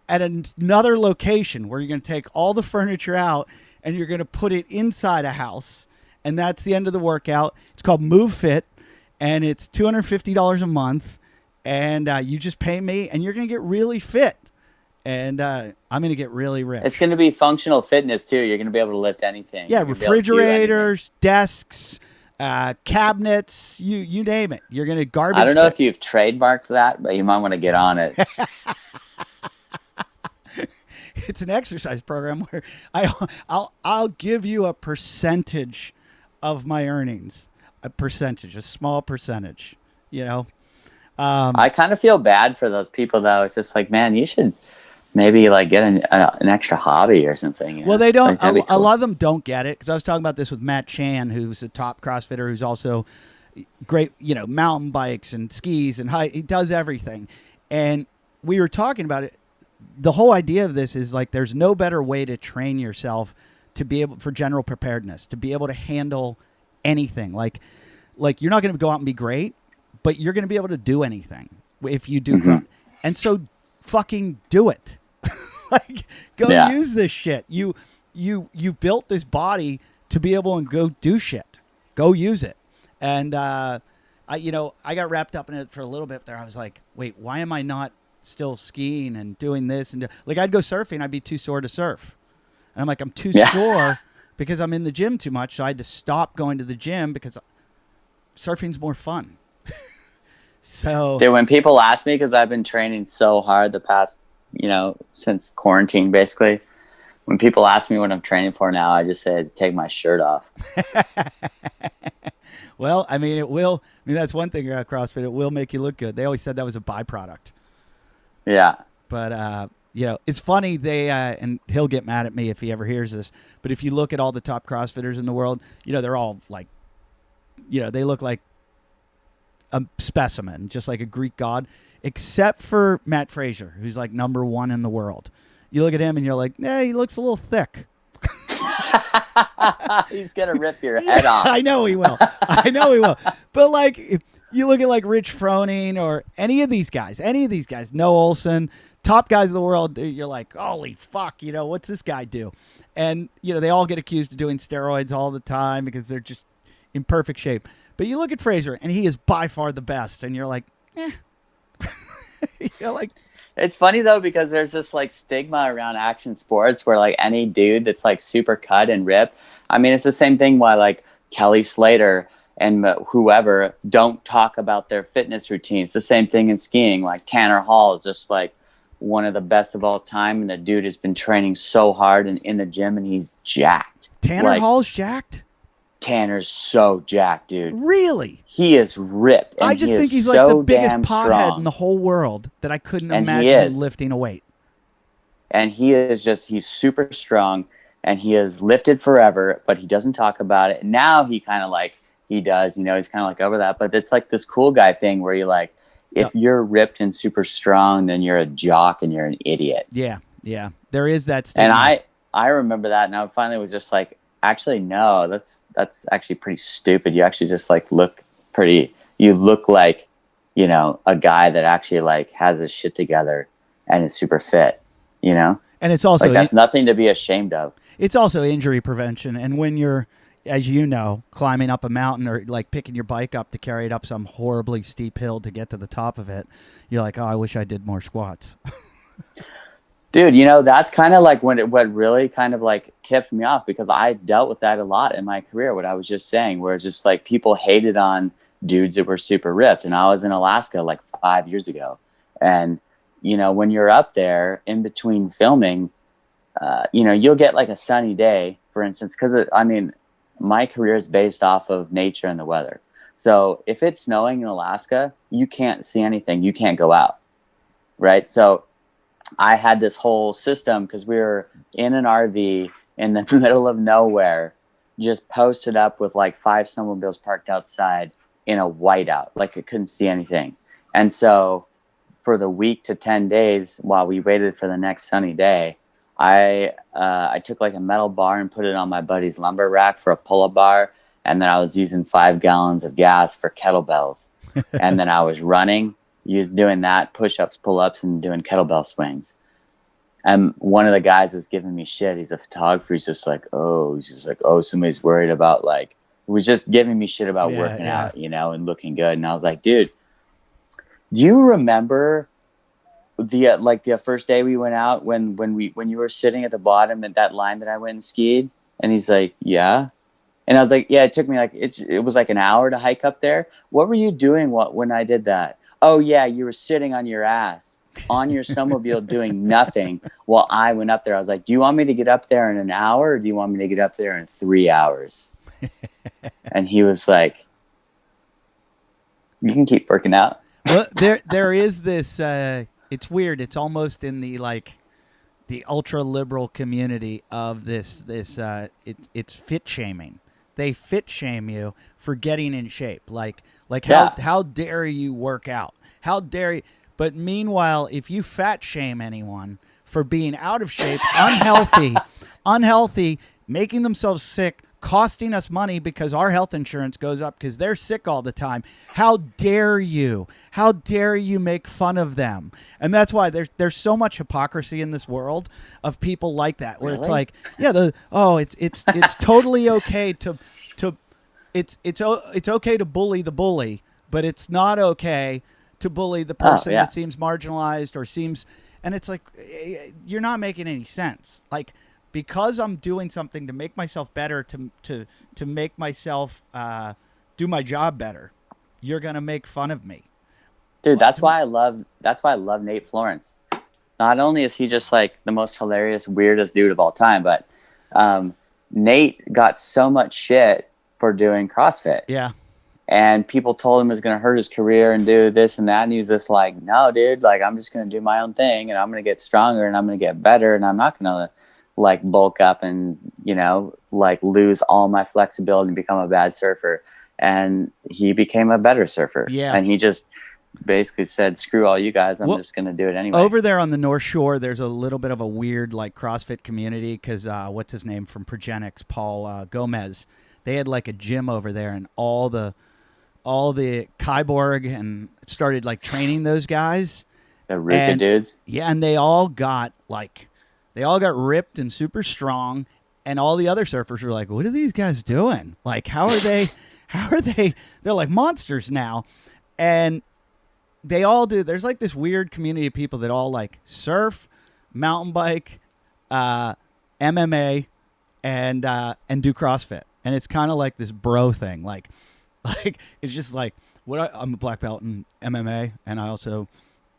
at another location where you're going to take all the furniture out, and you're going to put it inside a house. And that's the end of the workout. It's called Move Fit. And it's $250 a month, and you just pay me, and you're going to get really fit, and I'm going to get really rich. It's going to be functional fitness, too. You're going to be able to lift anything. Yeah, refrigerators, desks, cabinets, you name it. You're going to garbage. I don't know if you've trademarked that, but you might want to get on it. It's an exercise program where I'll give you a percentage of my earnings. A small percentage, you know. I kind of feel bad for those people, though. It's just like, man, you should maybe like get an extra hobby or something. You know? Well, they don't. Like, a lot of them don't get it, because I was talking about this with Matt Chan, who's a top CrossFitter, who's also great, you know, mountain bikes and skis and he does everything. And we were talking about it. The whole idea of this is like, there's no better way to train yourself to be able, for general preparedness, to be able to handle anything. Like you're not going to go out and be great, but you're going to be able to do anything if you do. Mm-hmm. And so fucking do it. Like, go use this shit. You built this body to be able to go do shit. Go use it. And I got wrapped up in it for a little bit there. I was like, wait, why am I not still skiing and doing this? And like, I'd go surfing, I'd be too sore to surf. And I'm like, I'm too sore because I'm in the gym too much. So I had to stop going to the gym because surfing's more fun. So, dude, when people ask me, because I've been training so hard the past, since quarantine, basically, when people ask me what I'm training for now, I just say to take my shirt off. Well, I mean, that's one thing about CrossFit. It will make you look good. They always said that was a byproduct. Yeah. But, it's funny. And he'll get mad at me if he ever hears this, but if you look at all the top CrossFitters in the world, they're all like, they look like a specimen, just like a Greek god, except for Matt Fraser, who's like number 1 in the world. You look at him and you're like, he looks a little thick. He's going to rip your head off. I know he will. But like, if you look at like Rich Froning or any of these guys, Noah Olson, top guys of the world, you're like, holy fuck, what's this guy do? And, they all get accused of doing steroids all the time because they're just in perfect shape. But you look at Fraser, and he is by far the best, and you're like, You're like, it's funny though, because there's this like stigma around action sports where like any dude that's like super cut and ripped. I mean, it's the same thing why like Kelly Slater and whoever don't talk about their fitness routines. The same thing in skiing. Like Tanner Hall is just like one of the best of all time, and the dude has been training so hard and in the gym, and he's jacked. Tanner Hall's jacked? Tanner's so jacked, dude. Really? He is ripped. And I just think he's like the biggest pothead in the whole world that I couldn't imagine him lifting a weight. And he's super strong, and he has lifted forever, but he doesn't talk about it. Now he kind of like, he does, you know, he's kind of like over that, but it's like this cool guy thing where you're like, if you're ripped and super strong, then you're a jock and you're an idiot. Yeah. Yeah. There is that stigma. And I remember that. And I finally was just like, actually, no, that's actually pretty stupid. You actually just like you look like, you know, a guy that actually like has his shit together and is super fit, you know? And it's also, like, that's nothing to be ashamed of. It's also injury prevention. And when you're, as you know, climbing up a mountain or like picking your bike up to carry it up some horribly steep hill to get to the top of it, you're like, oh, I wish I did more squats. Dude, you know, that's kind of like what really kind of like tipped me off, because I dealt with that a lot in my career, what I was just saying, where it's just like people hated on dudes that were super ripped. And I was in Alaska like 5 years ago. And, you know, when you're up there in between filming, you know, you'll get like a sunny day, for instance, because I mean, my career is based off of nature and the weather. So if it's snowing in Alaska, you can't see anything. You can't go out. Right. So I had this whole system, because we were in an RV in the middle of nowhere, just posted up with like 5 snowmobiles parked outside in a whiteout. Like I couldn't see anything. And so for the week to 10 days while we waited for the next sunny day, I took like a metal bar and put it on my buddy's lumber rack for a pull-up bar. And then I was using 5 gallons of gas for kettlebells. And then I was running, doing that, push-ups, pull-ups, and doing kettlebell swings. And one of the guys was giving me shit. He's a photographer. He's just like, oh, somebody's worried about like, he was just giving me shit about working out, you know, and looking good. And I was like, dude, do you remember the first day we went out when you were sitting at the bottom at that line that I went and skied? And he's like, yeah. And I was like, yeah, it took me like, it was like an hour to hike up there. What were you doing when I did that? Oh yeah, you were sitting on your ass on your snowmobile doing nothing while I went up there. I was like, do you want me to get up there in an hour, or do you want me to get up there in 3 hours? And he was like, you can keep working out. Well, there is this, it's weird. It's almost in the like the ultra liberal community of this it's fit shaming. They fit shame you for getting in shape. Like how dare you work out? How dare you? But meanwhile, if you fat shame anyone for being out of shape, unhealthy, making themselves sick, costing us money because our health insurance goes up because they're sick all the time. How dare you? How dare you make fun of them? And that's why there's so much hypocrisy in this world of people like that, where It's like, yeah, it's totally okay it's okay to bully the bully, but it's not okay to bully the person that seems marginalized or seems, and it's like, you're not making any sense. Like, because I'm doing something to make myself better, to make myself do my job better, you're gonna make fun of me, dude. That's why I love Nate Florence. Not only is he just like the most hilarious, weirdest dude of all time, but Nate got so much shit for doing CrossFit. Yeah. And people told him it was going to hurt his career and do this and that. And he was just like, no, dude, like, I'm just going to do my own thing, and I'm going to get stronger, and I'm going to get better. And I'm not going to like bulk up and, you know, like lose all my flexibility and become a bad surfer. And he became a better surfer. Yeah. And he just basically said, screw all you guys. I'm just going to do it anyway. Over there on the North Shore, there's a little bit of a weird like CrossFit community, because what's his name from Progenics, Paul Gomez, they had like a gym over there, and all the Kyborg and started like training those guys. The Ruka dudes. Yeah, and they all got ripped and super strong, and all the other surfers were like, what are these guys doing? Like, how are they they're like monsters now. And they all do, there's like this weird community of people that all like surf, mountain bike, MMA, and do CrossFit. And it's kind of like this bro thing. Like it's just like, I'm a black belt in MMA, and I also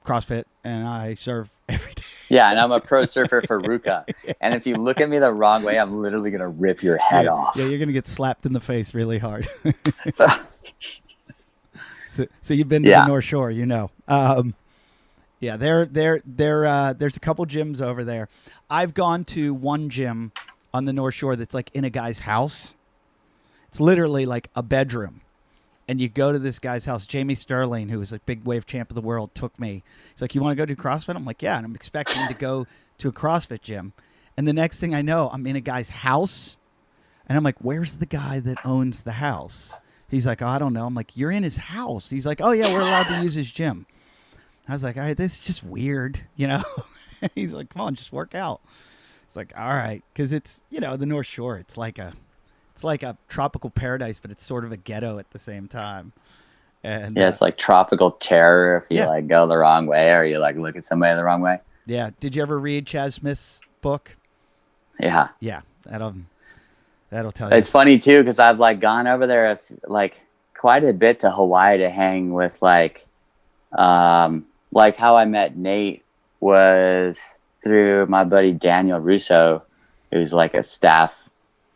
CrossFit, and I surf every day. Yeah, and I'm a pro surfer for Ruka. Yeah. And if you look at me the wrong way, I'm literally going to rip your head off. Yeah, you're going to get slapped in the face really hard. So you've been to the North Shore, you know. Yeah, there's a couple gyms over there. I've gone to one gym on the North Shore that's like in a guy's house. It's literally like a bedroom. and you go to this guy's house. Jamie Sterling, who was a big wave champ of the world, took me. He's like, "You want to go do CrossFit?" I'm like, "Yeah." And I'm expecting to go to a CrossFit gym. And the next thing I know, I'm in a guy's house. And I'm like, "Where's the guy that owns the house?" He's like, "Oh, I don't know." I'm like, "You're in his house." He's like, "Oh, yeah, we're allowed to use his gym." I was like, "All right, this is just weird, you know?" He's like, "Come on, just work out." It's like, all right, because it's, the North Shore. It's like a tropical paradise, but it's sort of a ghetto at the same time. And yeah, it's like tropical terror if you like go the wrong way or you like look at somebody the wrong way. Yeah. Did you ever read Chaz Smith's book? Yeah. Yeah. That'll tell you. It's funny too because I've like gone over there like quite a bit to Hawaii to hang with like how I met Nate was through my buddy Daniel Russo, who's like a staff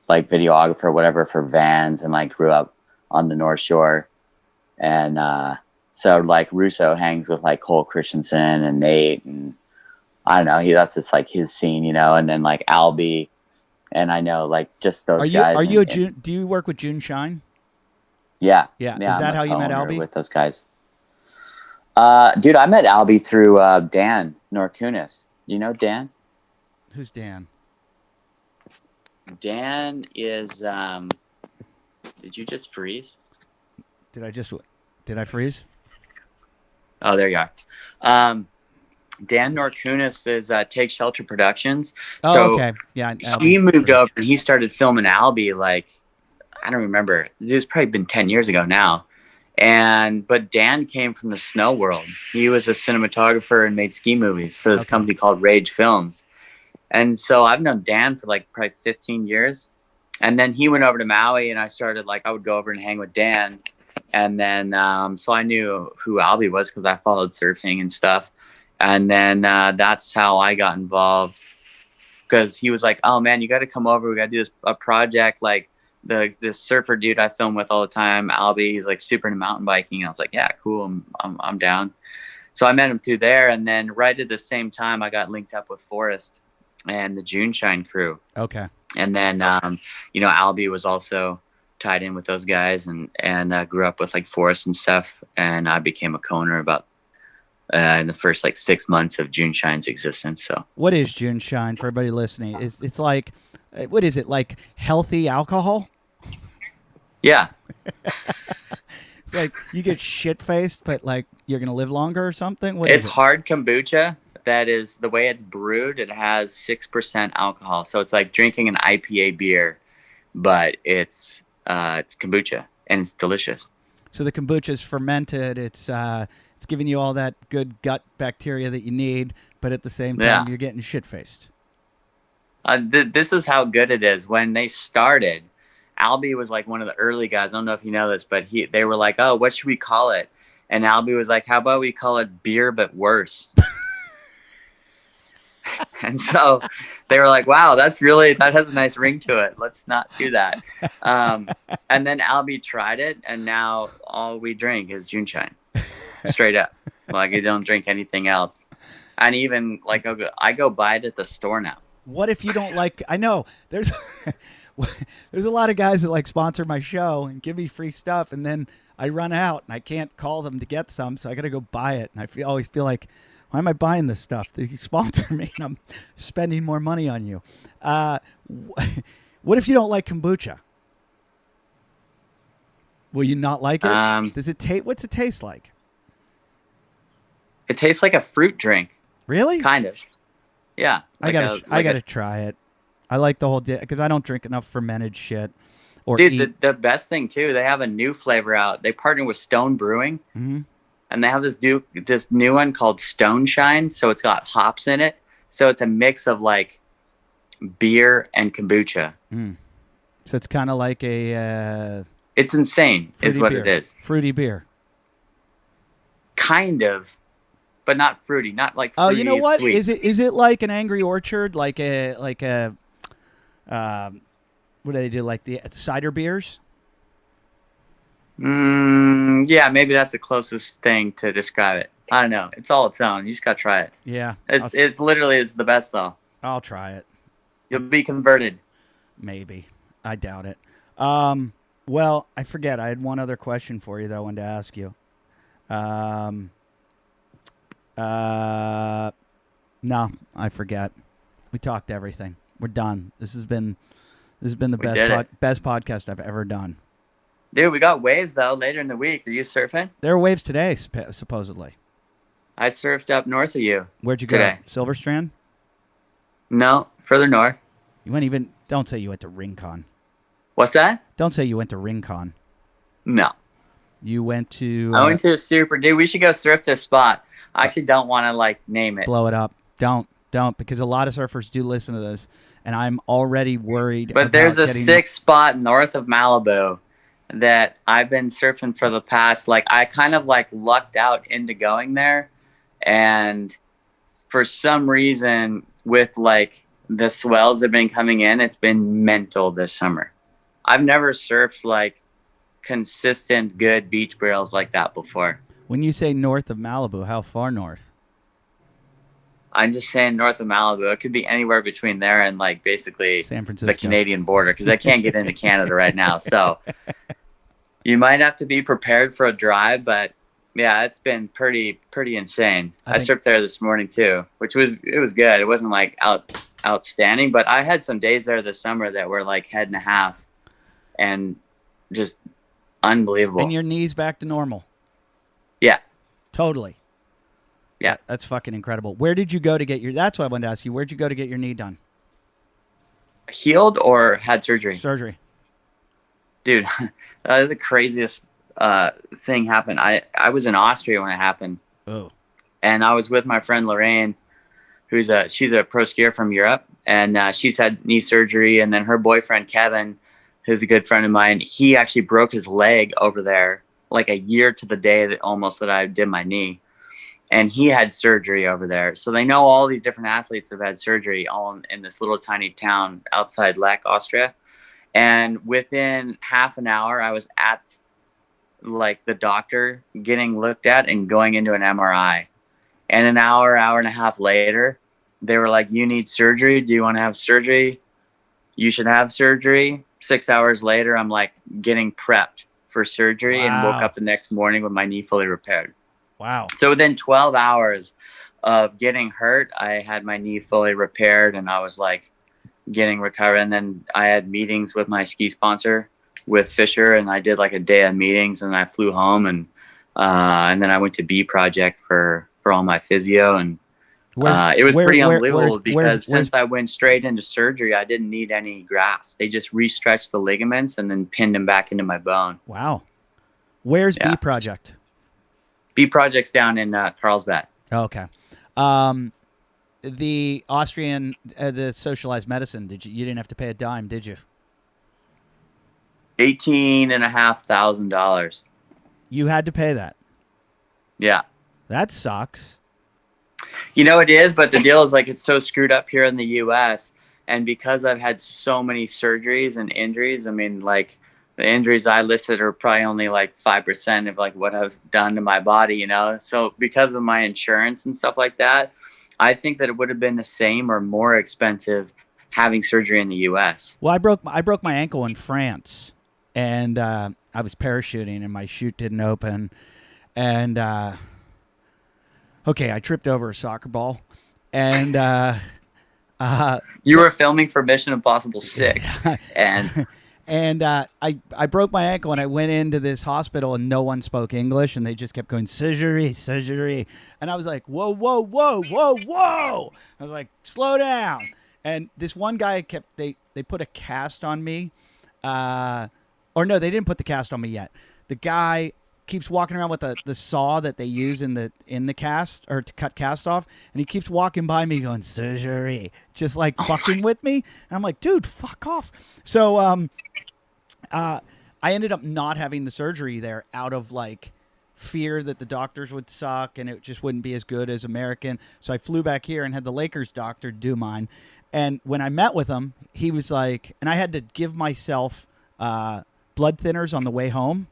like videographer or whatever for Vans and like grew up on the North Shore. And so like Russo hangs with like Cole Christensen and Nate, and I don't know, that's just like his scene, and then like Albie, and I know like just those guys. Do you work with June Shine? Yeah. Is that how you met Albie? With those guys. Dude, I met Albie through Dan Norkunis. You know Dan? Who's Dan? Dan is did you just freeze? Did I freeze? Oh, there you are. Dan Norkunis is Take Shelter Productions. Oh, so okay. Yeah. He moved over and he started filming Albie like, I don't remember. It's probably been 10 years ago now. But Dan came from the snow world. He was a cinematographer and made ski movies for this company called Rage Films. And so I've known Dan for like probably 15 years. And then he went over to Maui and I started I would go over and hang with Dan. And then, so I knew who Albie was because I followed surfing and stuff. And then that's how I got involved because he was like, "Oh man, you got to come over. We got to do a project like this surfer dude I film with all the time, Albie. He's like super into mountain biking." And I was like, "Yeah, cool. I'm down." So I met him through there. And then right at the same time, I got linked up with Forrest and the June Shine crew. Okay. And then, Albie was also tied in with those guys and grew up with like Forrest and stuff. And I became a coner about in the first like 6 months of June Shine's existence. So what is June Shine for everybody listening? It's like, what is it, like healthy alcohol? Yeah. It's like you get shit faced, but like you're going to live longer or something. It's hard kombucha. That is the way it's brewed. It has 6% alcohol. So it's like drinking an IPA beer, but it's kombucha and it's delicious. So the kombucha is fermented. It's giving you all that good gut bacteria that you need, but at the same time, you're getting shit-faced. This is how good it is. When they started, Albie was like one of the early guys. I don't know if you know this, but they were like, "Oh, what should we call it?" And Albie was like, "How about we call it beer but worse?" And so they were like, "Wow, that has a nice ring to it. Let's not do that." And then Albie tried it, and now all we drink is June Shine. Straight up. Like, you don't drink anything else. And even like I go buy it at the store now. What if you don't like? I know there's a lot of guys that like sponsor my show and give me free stuff, and then I run out and I can't call them to get some, so I got to go buy it. And I always feel like, why am I buying this stuff? They sponsor me, and I'm spending more money on you. What if you don't like kombucha? Will you not like it? Does it taste? What's it taste like? It tastes like a fruit drink. Really? Kind of. Yeah. I gotta try it. I like the whole because I don't drink enough fermented shit. Dude, the best thing too, they have a new flavor out. They partner with Stone Brewing, and they have this new one called Stone Shine. So it's got hops in it. So it's a mix of like beer and kombucha. So it's kind of like a. It's insane, is what beer. It is. Fruity beer. Kind of. But not fruity, not like fruity. Oh, you know what? Sweet. Is it like an Angry Orchard, like a what do they do, like the cider beers? Yeah, maybe that's the closest thing to describe it. I don't know. It's all its own. You just gotta try it. Yeah, it's literally the best though. I'll try it. You'll be converted. Maybe. I doubt it. Well, I forget. I had one other question for you that I wanted to ask you. No, I forget. We talked everything. We're done. This has been the best podcast I've ever done. Dude, we got waves though later in the week. Are you surfing? There are waves today, supposedly. I surfed up north of you. Where'd you today. go? Silver Strand? No, further north. Don't say you went to Rincon. What's that? Don't say you went to Rincon. No. You went to... I went to a super... Dude, we should go surf this spot. I actually don't want to, name it. Blow it up. Don't, because a lot of surfers do listen to this, and I'm already worried But there's a sick spot north of Malibu that I've been surfing for the past... I kind of, lucked out into going there, and for some reason, with, the swells that have been coming in, it's been mental this summer. I've never surfed, consistent, good beach barrels like that before. When you say north of Malibu, how far north? I'm just saying north of Malibu. It could be anywhere between there and basically San Francisco, the Canadian border, because I can't get into Canada right now. So you might have to be prepared for a drive, but yeah, it's been pretty insane. I surfed there this morning too, it was good. It wasn't outstanding, but I had some days there this summer that were head and a half, and just unbelievable. And your knees back to normal. Yeah. Totally. Yeah. That's fucking incredible. Where did you go to get that's what I wanted to ask you. Where'd you go to get your knee done? Healed or had surgery? Surgery. Dude, the craziest thing happened. I was in Austria when it happened. Oh. And I was with my friend Lorraine, she's a pro skier from Europe, and she's had knee surgery. And then her boyfriend, Kevin, who's a good friend of mine, he actually broke his leg over there, a year to the day that I did my knee. And he had surgery over there. So they know all these different athletes have had surgery all in this little tiny town outside Lech, Austria. And within half an hour, I was at the doctor getting looked at and going into an MRI. And an hour and a half later, they were like, you need surgery. Do you want to have surgery? You should have surgery. 6 hours later, I'm getting prepped for surgery. Wow. And woke up the next morning with my knee fully repaired. Wow. So within 12 hours of getting hurt, I had my knee fully repaired, and I was getting recovered. And then I had meetings with my ski sponsor, with Fisher, and I did a day of meetings, and I flew home, and then I went to B Project for all my physio, and it was pretty unbelievable because since I went straight into surgery, I didn't need any grafts. They just re-stretched the ligaments and then pinned them back into my bone. Wow. Where's B Project? B Project's down in Carlsbad. Oh, okay. The Austrian, the socialized medicine, you didn't have to pay a dime, did you? $18,500. You had to pay that? Yeah. That sucks. It is, but the deal is it's so screwed up here in the U.S. And because I've had so many surgeries and injuries, I mean, the injuries I listed are probably only 5% of what I've done to my body, So because of my insurance and stuff like that, I think that it would have been the same or more expensive having surgery in the U.S. Well, I broke my ankle in France, and I was parachuting, and my chute didn't open, and I tripped over a soccer ball, and you were filming for Mission Impossible 6, and. And I broke my ankle, and I went into this hospital, and no one spoke English, and they just kept going, surgery. And I was like, whoa. I was like, slow down. And this one guy they put a cast on me. Or no, they didn't put the cast on me yet. The guy keeps walking around with the saw that they use in the cast, or to cut cast off, and he keeps walking by me going, surgery, just fucking with me. And I'm like, dude, fuck off. So I ended up not having the surgery there out of fear that the doctors would suck and it just wouldn't be as good as American. So I flew back here and had the Lakers doctor do mine. And when I met with him, he was and I had to give myself blood thinners on the way home.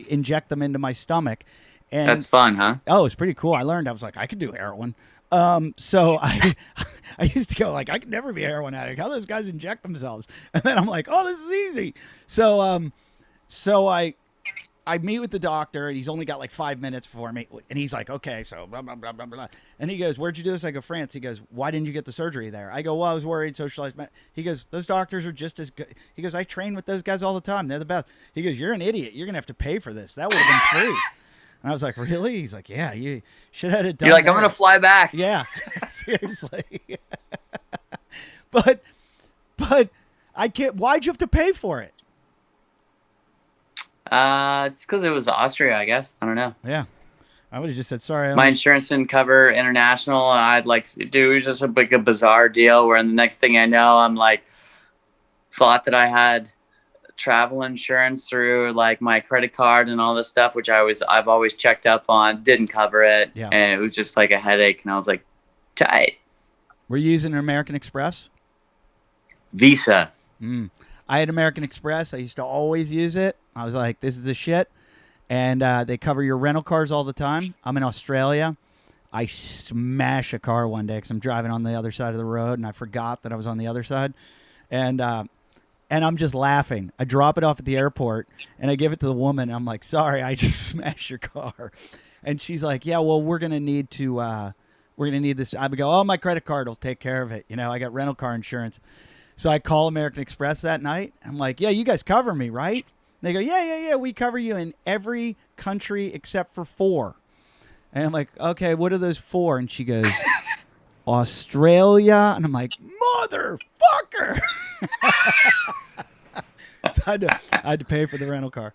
Inject them into my stomach. And that's fun, huh? Oh, it's pretty cool. I learned, I was I could do heroin. So I used to go like, I could never be a heroin addict. How those guys inject themselves? And then I'm like, oh, this is easy. So I meet with the doctor, and he's only got like 5 minutes for me. And he's like, okay, so blah, blah, blah, blah, blah. And he goes, where'd you do this? I go, France. He goes, why didn't you get the surgery there? I go, well, I was worried, socialized. He goes, those doctors are just as good. He goes, I train with those guys all the time. They're the best. He goes, you're an idiot. You're going to have to pay for this. That would have been free. And I was like, really? He's like, yeah, you should have had it done. You're like, there. I'm going to fly back. Yeah, seriously. But I can't. Why'd you have to pay for it? It's because it was Austria, I guess. I don't know. Yeah, I would have just said sorry. My insurance didn't cover international. I'd like, dude, it was just a bizarre deal. Where the next thing I know, I'm like, thought that I had travel insurance through like my credit card and all this stuff, which I've always checked up on, didn't cover it, yeah. And it was just like a headache. And I was like, tight. Were you using an American Express? Visa. I had American Express. I used to always use it. I was like, this is the shit. And they cover your rental cars all the time. I'm in Australia. I smash a car one day because I'm driving on the other side of the road, and I forgot that I was on the other side. And I'm just laughing. I drop it off at the airport, and I give it to the woman. And I'm like, sorry, I just smashed your car. And she's like, yeah, well, we're going to need this. I would go, oh, my credit card will take care of it. You know, I got rental car insurance. So I call American Express that night. I'm like, yeah, you guys cover me, right? And they go, yeah, we cover you in every country except for 4. And I'm like, okay, what are those 4? And she goes, Australia. And I'm like, motherfucker. So I had to pay for the rental car.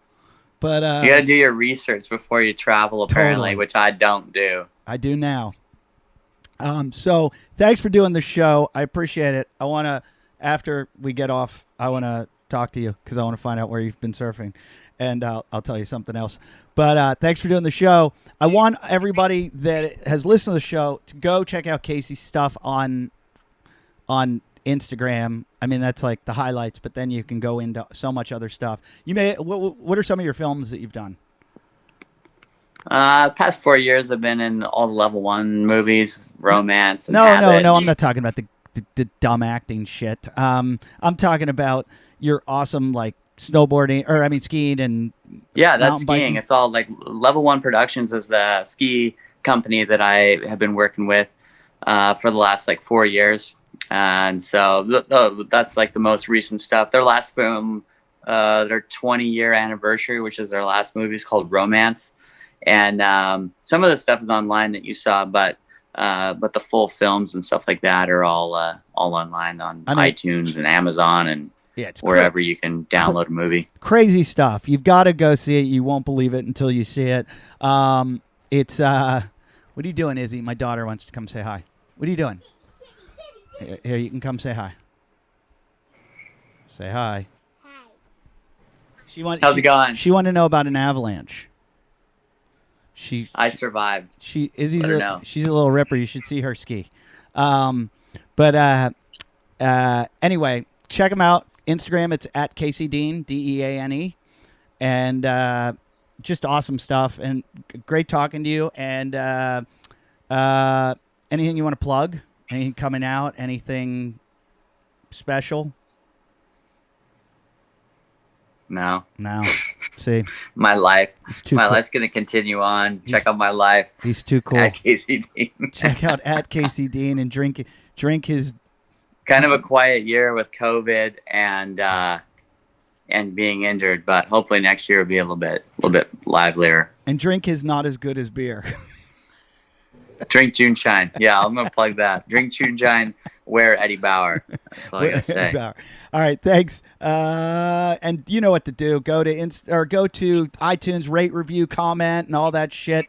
But you got to do your research before you travel, apparently, totally. Which I don't do. I do now. So thanks for doing the show. I appreciate it. I want to, after we get off, I want to talk to you because I want to find out where you've been surfing, and I'll tell you something else. But thanks for doing the show. I want everybody that has listened to the show to go check out Casey's stuff on Instagram. I mean, that's like the highlights, but then you can go into so much other stuff. What are some of your films that you've done? Past 4 years, I've been in all the level 1 movies, romance. And No, Habit. I'm not talking about the dumb acting shit. I'm talking about your awesome like snowboarding, or I mean skiing and yeah, that's skiing. Biking. It's all like Level 1 Productions is the ski company that I have been working with for the last like 4 years, and so that's like the most recent stuff. Their last film, their 20-year anniversary, which is their last movie, is called Romance, and some of the stuff is online that you saw, but the full films and stuff like that are all online on iTunes and Amazon and it's wherever you can download a movie. Crazy stuff. You've got to go see it. You won't believe it until you see it. It's what are you doing, Izzy? My daughter wants to come say hi. What are you doing? Here, you can come say hi. Say hi. Hi. How's it going? She wanted to know about an avalanche. I survived. She's a little ripper. You should see her ski. Anyway, check them out. Instagram, it's at KC Deane, Deane, and just awesome stuff. And great talking to you. And anything you want to plug? Anything coming out? Anything special? No. See, my life. My life's gonna continue on. Check out my life. He's too cool. At KC Deane. Check out at KC Deane and drink his. Kind of a quiet year with COVID and being injured, but hopefully next year will be a little bit livelier. And drink his not as good as beer. Drink Juneshine. Yeah, I'm gonna plug that. Drink Juneshine. Wear Eddie Bauer. That's all I gotta say. All right, thanks. And you know what to do. Go to iTunes, rate, review, comment, and all that shit.